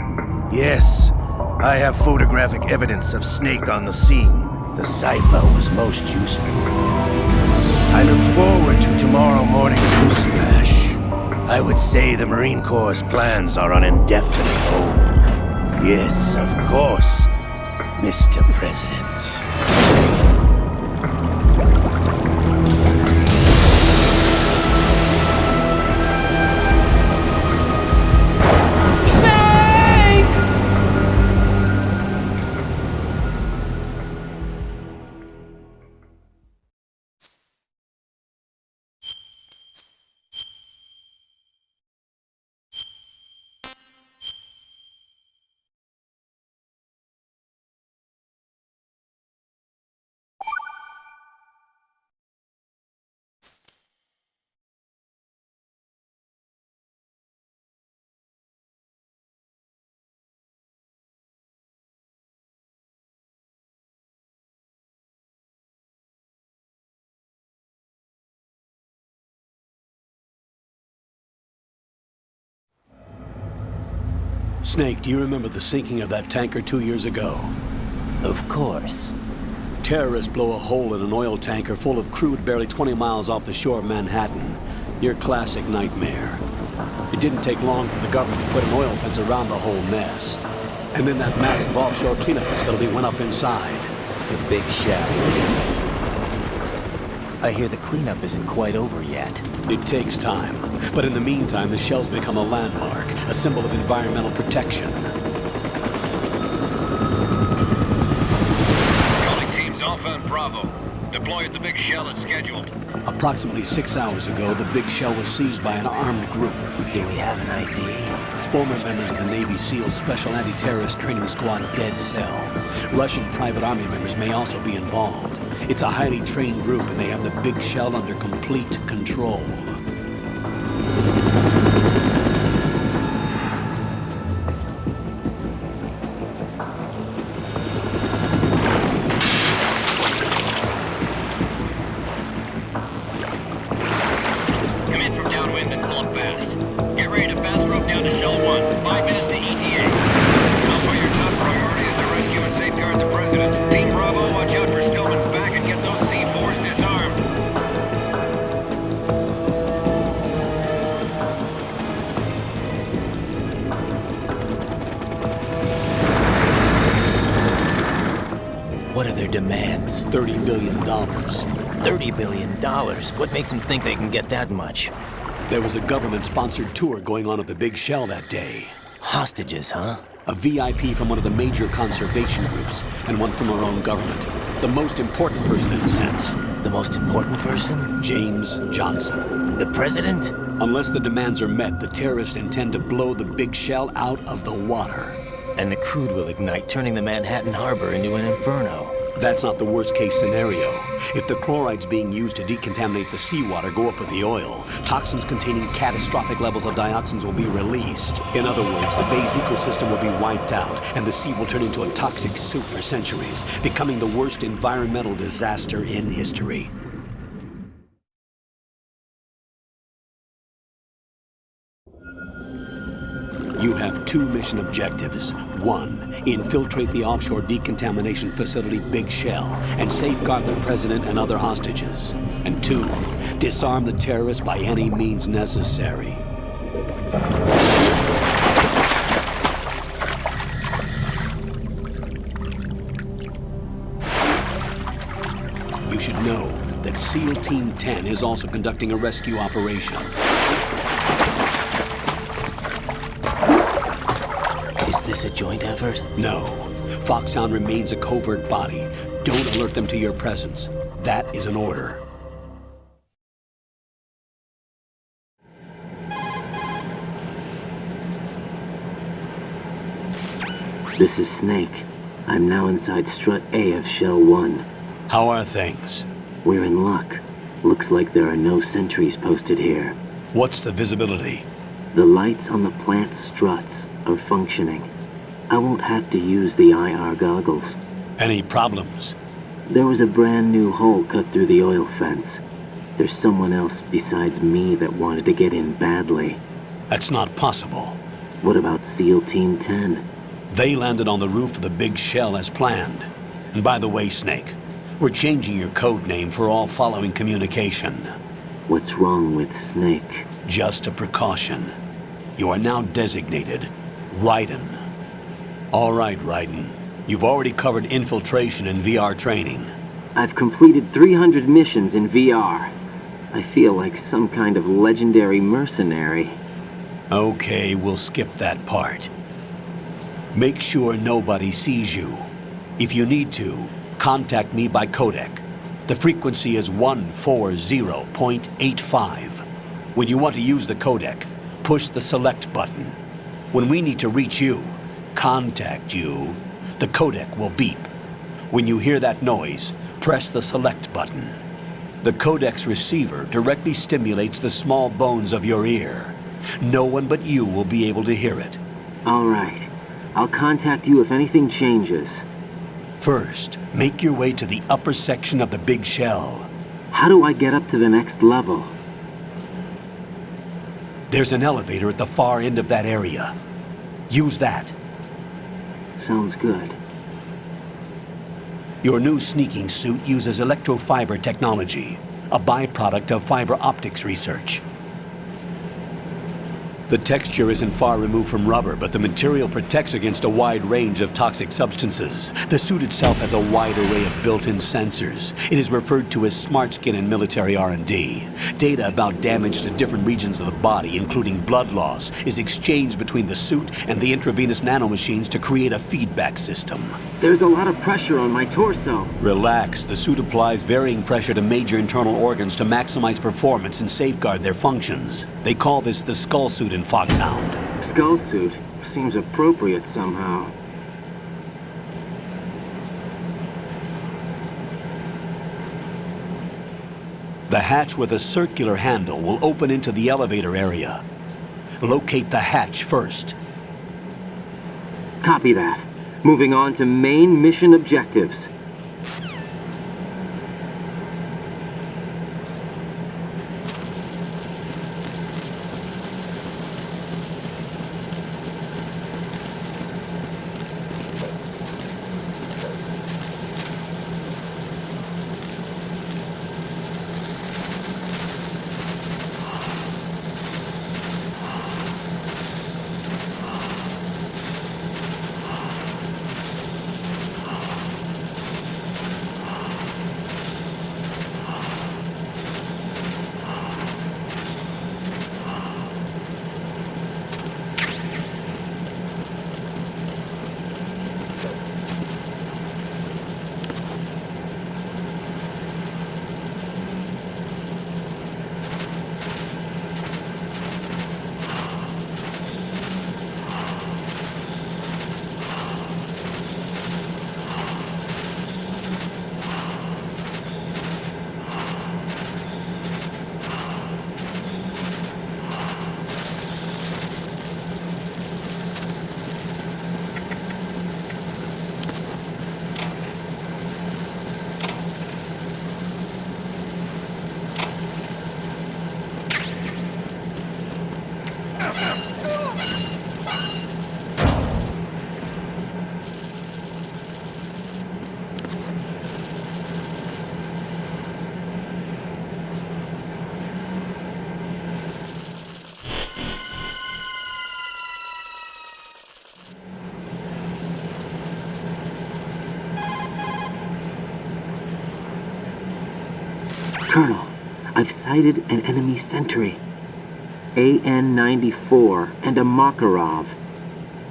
Yes, I have photographic evidence of Snake on the scene. The cipher was most useful. I look forward to tomorrow morning's news flash. I would say the Marine Corps' plans are on indefinite hold. Yes, of course, Mr. President. Snake, do you remember the sinking of that tanker 2 years ago? Of course. Terrorists blow a hole in an oil tanker full of crude barely 20 miles off the shore of Manhattan. Your classic nightmare. It didn't take long for the government to put an oil fence around the whole mess. And then that massive offshore cleanup facility went up inside. The big shell. I hear the cleanup isn't quite over yet. It takes time. But in the meantime, the shell's become a landmark, a symbol of environmental protection. Calling teams Alpha and Bravo. Deploy at the big shell as scheduled. Approximately 6 hours ago, the big shell was seized by an armed group. Do we have an ID? Former members of the Navy SEALs Special Anti-Terrorist Training Squad Dead Cell. Russian private army members may also be involved. It's a highly trained group, and they have the big shell under complete control. Come in from downwind and pull up fast. Get ready to fast rope down to Shell 1. 5 minutes to ETA. Alpha, your top priority is to rescue and safeguard the President. Team Bravo, watch out for Stillman's back and get those C4s disarmed. What are their demands? $30 billion. $30 billion? What makes them think they can get that much? There was a government-sponsored tour going on at the big shell that day. Hostages, huh? A VIP from one of the major conservation groups, and one from our own government. The most important person in a sense. The most important person? James Johnson. The President? Unless the demands are met, the terrorists intend to blow the big shell out of the water. And the crude will ignite, turning the Manhattan Harbor into an inferno. That's not the worst-case scenario. If the chlorides being used to decontaminate the seawater go up with the oil, toxins containing catastrophic levels of dioxins will be released. In other words, the bay's ecosystem will be wiped out, and the sea will turn into a toxic soup for centuries, becoming the worst environmental disaster in history. You have 2 mission objectives. 1, infiltrate the offshore decontamination facility Big Shell and safeguard the President and other hostages. And 2, disarm the terrorists by any means necessary. You should know that SEAL Team 10 is also conducting a rescue operation. Is this a joint effort? No. Foxhound remains a covert body. Don't alert them to your presence. That is an order. This is Snake. I'm now inside Strut A of Shell 1. How are things? We're in luck. Looks like there are no sentries posted here. What's the visibility? The lights on the plant's struts are functioning. I won't have to use the IR goggles. Any problems? There was a brand new hole cut through the oil fence. There's someone else besides me that wanted to get in badly. That's not possible. What about SEAL Team 10? They landed on the roof of the big shell as planned. And by the way, Snake, we're changing your code name for all following communication. What's wrong with Snake? Just a precaution. You are now designated Raiden. All right, Raiden. You've already covered infiltration and VR training. I've completed 300 missions in VR. I feel like some kind of legendary mercenary. Okay, we'll skip that part. Make sure nobody sees you. If you need to, contact me by codec. The frequency is 140.85. When you want to use the codec, push the select button. When we need to reach you, contact you, the codec will beep. When you hear that noise, press the select button. The codec's receiver directly stimulates the small bones of your ear. No one but you will be able to hear it. All right. I'll contact you if anything changes. First, make your way to the upper section of the big shell. How do I get up to the next level? There's an elevator at the far end of that area. Use that. Sounds good. Your new sneaking suit uses electrofiber technology, a byproduct of fiber optics research. The texture isn't far removed from rubber, but the material protects against a wide range of toxic substances. The suit itself has a wide array of built-in sensors. It is referred to as smart skin in military R&D. Data about damage to different regions of the body, including blood loss, is exchanged between the suit and the intravenous nanomachines to create a feedback system. There's a lot of pressure on my torso. Relax. The suit applies varying pressure to major internal organs to maximize performance and safeguard their functions. They call this the skull suit in Foxhound. Skull suit seems appropriate somehow. The hatch with a circular handle will open into the elevator area. Locate the hatch first. Copy that. Moving on to main mission objectives. Colonel, I've sighted an enemy sentry. AN-94 and a Makarov.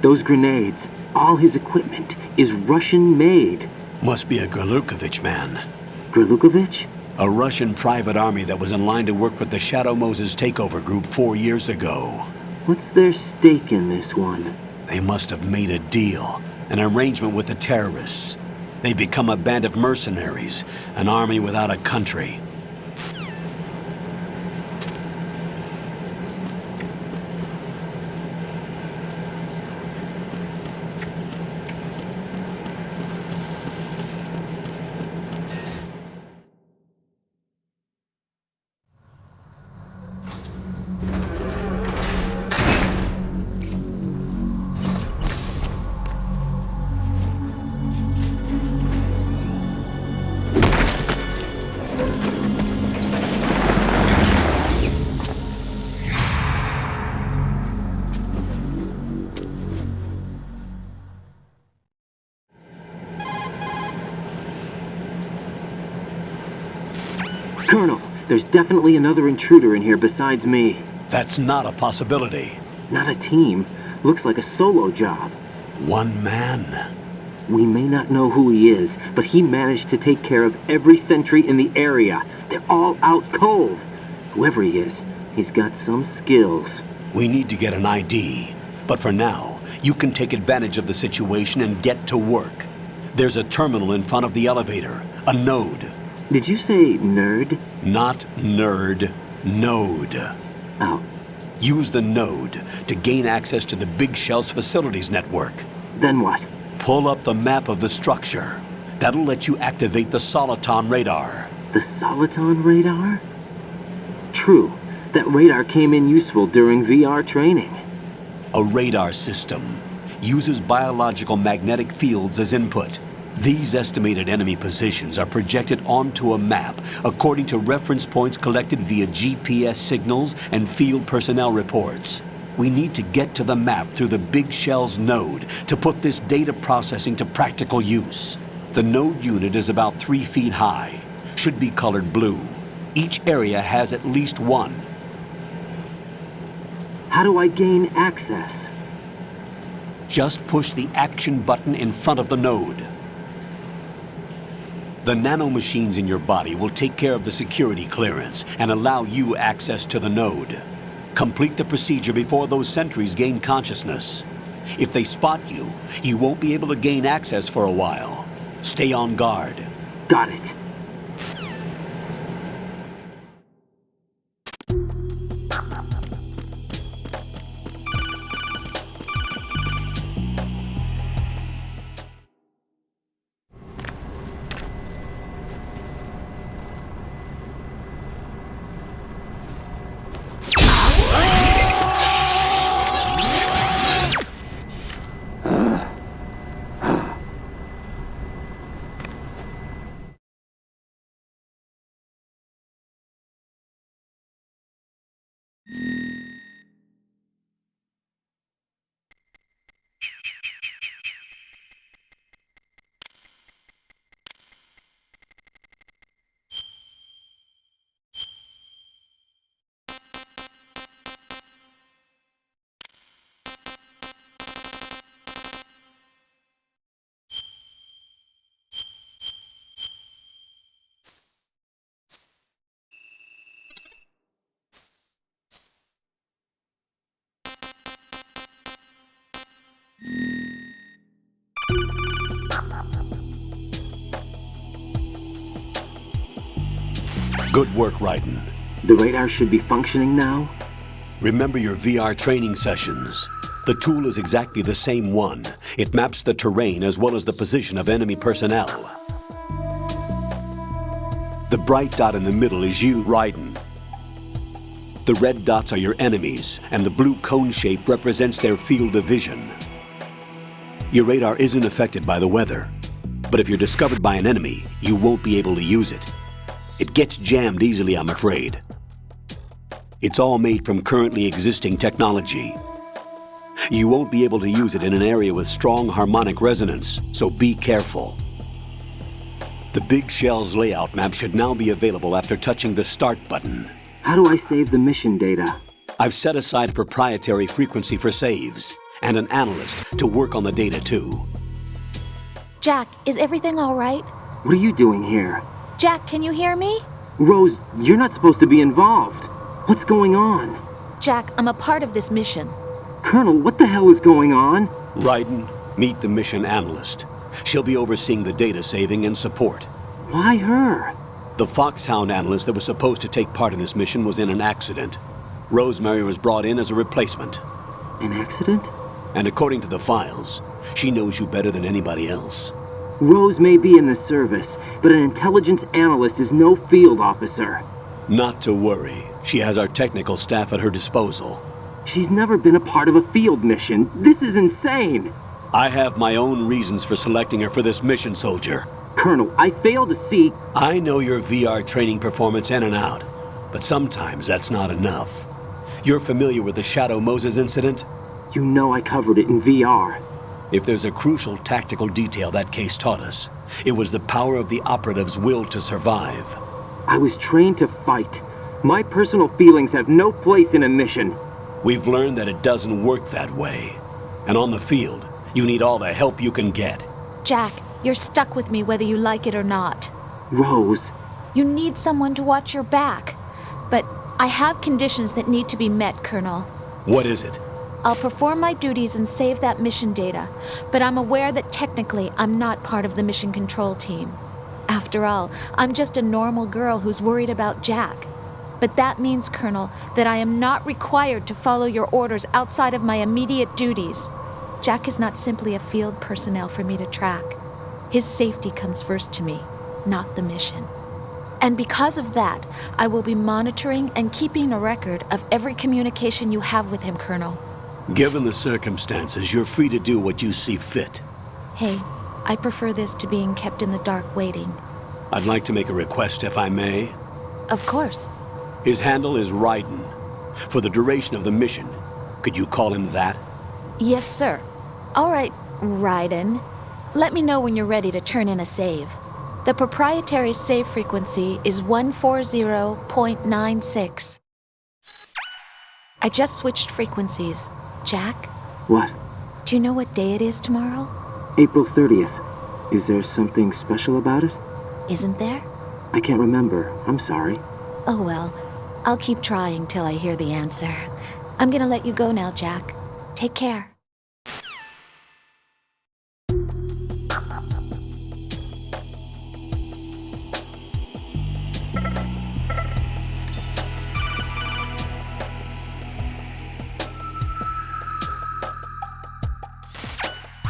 Those grenades, all his equipment, is Russian-made. Must be a Gorlukovich man. Gorlukovich? A Russian private army that was in line to work with the Shadow Moses takeover group 4 years ago. What's their stake in this one? They must have made a deal, an arrangement with the terrorists. They become a band of mercenaries, an army without a country. Colonel, there's definitely another intruder in here besides me. That's not a possibility. Not a team. Looks like a solo job. One man. We may not know who he is, but he managed to take care of every sentry in the area. They're all out cold. Whoever he is, he's got some skills. We need to get an ID. But for now, you can take advantage of the situation and get to work. There's a terminal in front of the elevator. A node. Did you say nerd? Not nerd. Node. Oh. Use the node to gain access to the Big Shell's facilities network. Then what? Pull up the map of the structure. That'll let you activate the Soliton radar. The Soliton radar? True. That radar came in useful during VR training. A radar system uses biological magnetic fields as input. These estimated enemy positions are projected onto a map according to reference points collected via GPS signals and field personnel reports. We need to get to the map through the Big Shell's node to put this data processing to practical use. The node unit is about 3 feet high, should be colored blue. Each area has at least one. How do I gain access? Just push the action button in front of the node. The nanomachines in your body will take care of the security clearance and allow you access to the node. Complete the procedure before those sentries gain consciousness. If they spot you, you won't be able to gain access for a while. Stay on guard. Got it. Good work, Raiden. The radar should be functioning now? Remember your VR training sessions. The tool is exactly the same one. It maps the terrain as well as the position of enemy personnel. The bright dot in the middle is you, Raiden. The red dots are your enemies, and the blue cone shape represents their field of vision. Your radar isn't affected by the weather, but if you're discovered by an enemy, you won't be able to use it. It gets jammed easily, I'm afraid. It's all made from currently existing technology. You won't be able to use it in an area with strong harmonic resonance, so be careful. The Big Shell's layout map should now be available after touching the Start button. How do I save the mission data? I've set aside a proprietary frequency for saves, and an analyst to work on the data too. Jack, is everything all right? What are you doing here? Jack, can you hear me? Rose, you're not supposed to be involved. What's going on? Jack, I'm a part of this mission. Colonel, what the hell is going on? Raiden, Meet the mission analyst. She'll be overseeing the data saving and support. Why her? The Foxhound analyst that was supposed to take part in this mission was in an accident. Rosemary was brought in as a replacement. An accident? And according to the files, she knows you better than anybody else. Rose may be in the service, but an intelligence analyst is no field officer. Not to worry. She has our technical staff at her disposal. She's never been a part of a field mission. This is insane! I have my own reasons for selecting her for this mission, soldier. Colonel, I fail to see... I know your VR training performance in and out, but sometimes that's not enough. You're familiar with the Shadow Moses incident? You know I covered it in VR. If there's a crucial tactical detail that case taught us, it was the power of the operative's will to survive. I was trained to fight. My personal feelings have no place in a mission. We've learned that it doesn't work that way. And on the field, you need all the help you can get. Jack, you're stuck with me whether you like it or not. Rose. You need someone to watch your back. But I have conditions that need to be met, Colonel. What is it? I'll perform my duties and save that mission data, but I'm aware that technically I'm not part of the mission control team. After all, I'm just a normal girl who's worried about Jack. But that means, Colonel, that I am not required to follow your orders outside of my immediate duties. Jack is not simply a field personnel for me to track. His safety comes first to me, not the mission. And because of that, I will be monitoring and keeping a record of every communication you have with him, Colonel. Given the circumstances, you're free to do what you see fit. Hey, I prefer this to being kept in the dark waiting. I'd like to make a request, if I may. Of course. His handle is Raiden. For the duration of the mission, could you call him that? Yes, sir. All right, Raiden. Let me know when you're ready to turn in a save. The proprietary save frequency is 140.96. I just switched frequencies. Jack? What? Do you know what day it is tomorrow? April 30th. Is there something special about it? Isn't there? I can't remember. I'm sorry. Oh well. I'll keep trying till I hear the answer. I'm gonna let you go now, Jack. Take care.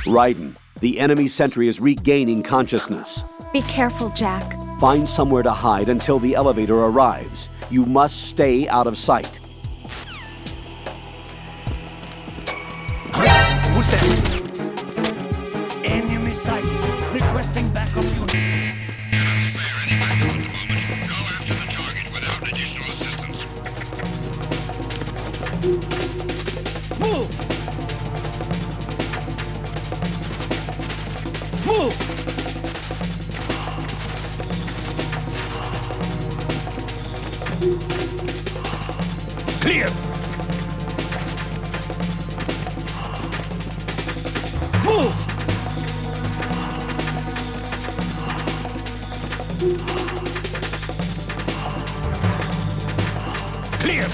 Raiden, the enemy sentry is regaining consciousness. Be careful, Jack. Find somewhere to hide until the elevator arrives. You must stay out of sight. Who's there? Enemy sight. Requesting backup unit. Move! Move! Clear! Move! Clear!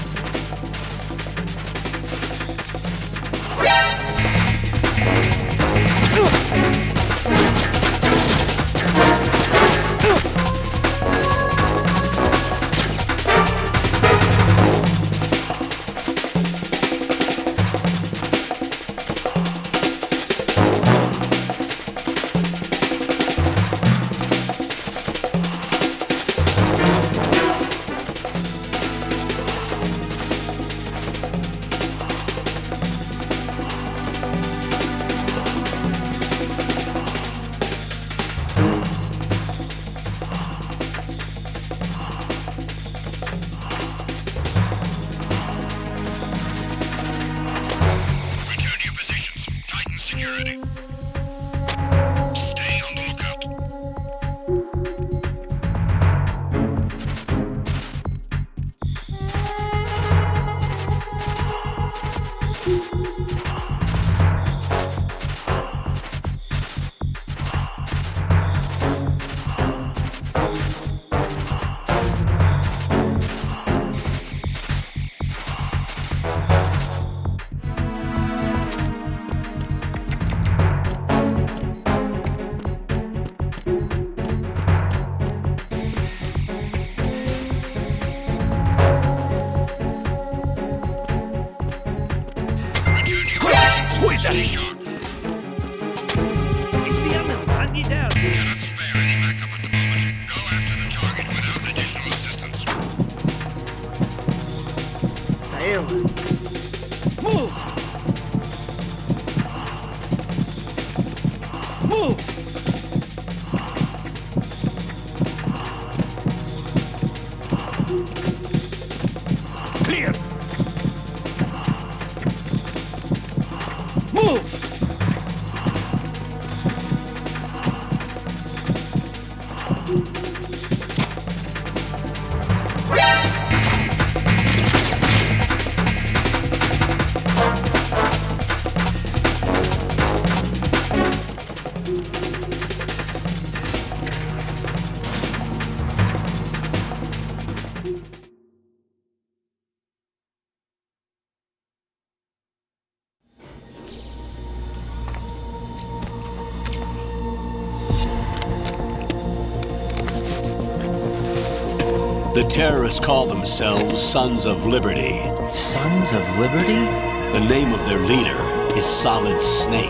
The terrorists call themselves Sons of Liberty. Sons of Liberty? The name of their leader is Solid Snake.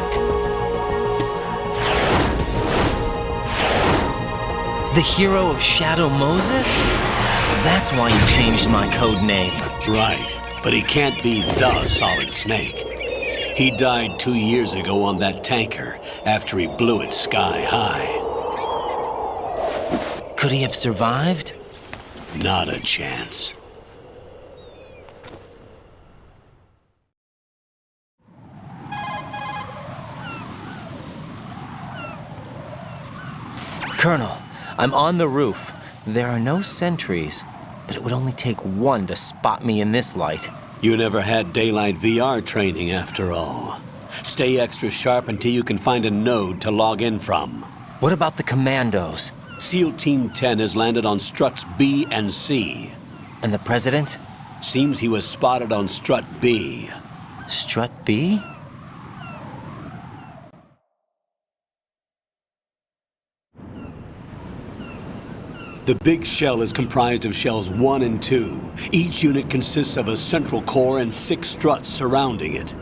The hero of Shadow Moses? So that's why you changed my code name. Right, but he can't be the Solid Snake. He died 2 years ago on that tanker after he blew it sky high. Could he have survived? Not a chance. Colonel, I'm on the roof. There are no sentries, but it would only take one to spot me in this light. You never had daylight VR training after all. Stay extra sharp until you can find a node to log in from. What about the commandos? SEAL Team 10 has landed on struts B and C. And the President? Seems he was spotted on strut B. Strut B? The big shell is comprised of shells 1 and 2. Each unit consists of a central core and 6 struts surrounding it.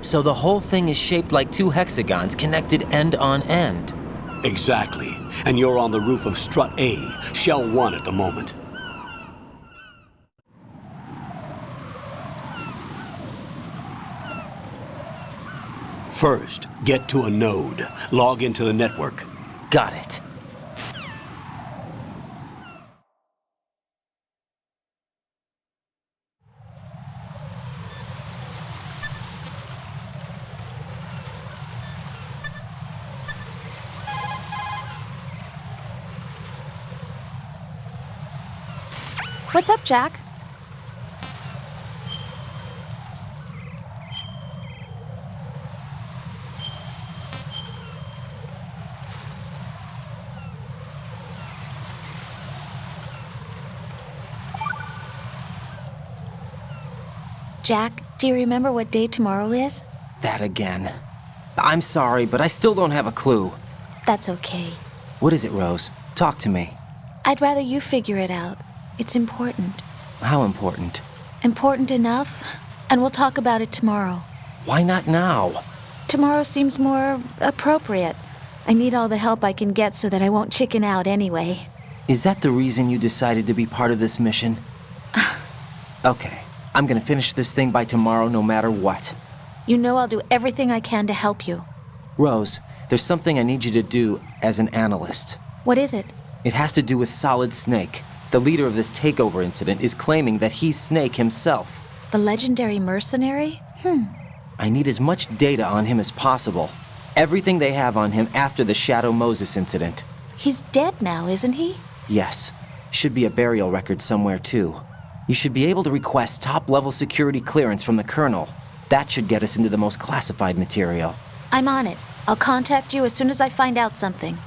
So the whole thing is shaped like 2 hexagons connected end on end. Exactly. And you're on the roof of strut A, shell 1 at the moment. First, get to a node. Log into the network. Got it. What's up, Jack? Jack, do you remember what day tomorrow is? That again. I'm sorry, but I still don't have a clue. That's okay. What is it, Rose? Talk to me. I'd rather you figure it out. It's important. How important? Important enough, and we'll talk about it tomorrow. Why not now? Tomorrow seems more appropriate. I need all the help I can get so that I won't chicken out anyway. Is that the reason you decided to be part of this mission? Okay, I'm gonna finish this thing by tomorrow no matter what. You know I'll do everything I can to help you. Rose, there's something I need you to do as an analyst. What is it? It has to do with Solid Snake. The leader of this takeover incident is claiming that he's Snake himself. The legendary mercenary? I need as much data on him as possible. Everything they have on him after the Shadow Moses incident. He's dead now, isn't he? Yes. Should be a burial record somewhere, too. You should be able to request top-level security clearance from the Colonel. That should get us into the most classified material. I'm on it. I'll contact you as soon as I find out something.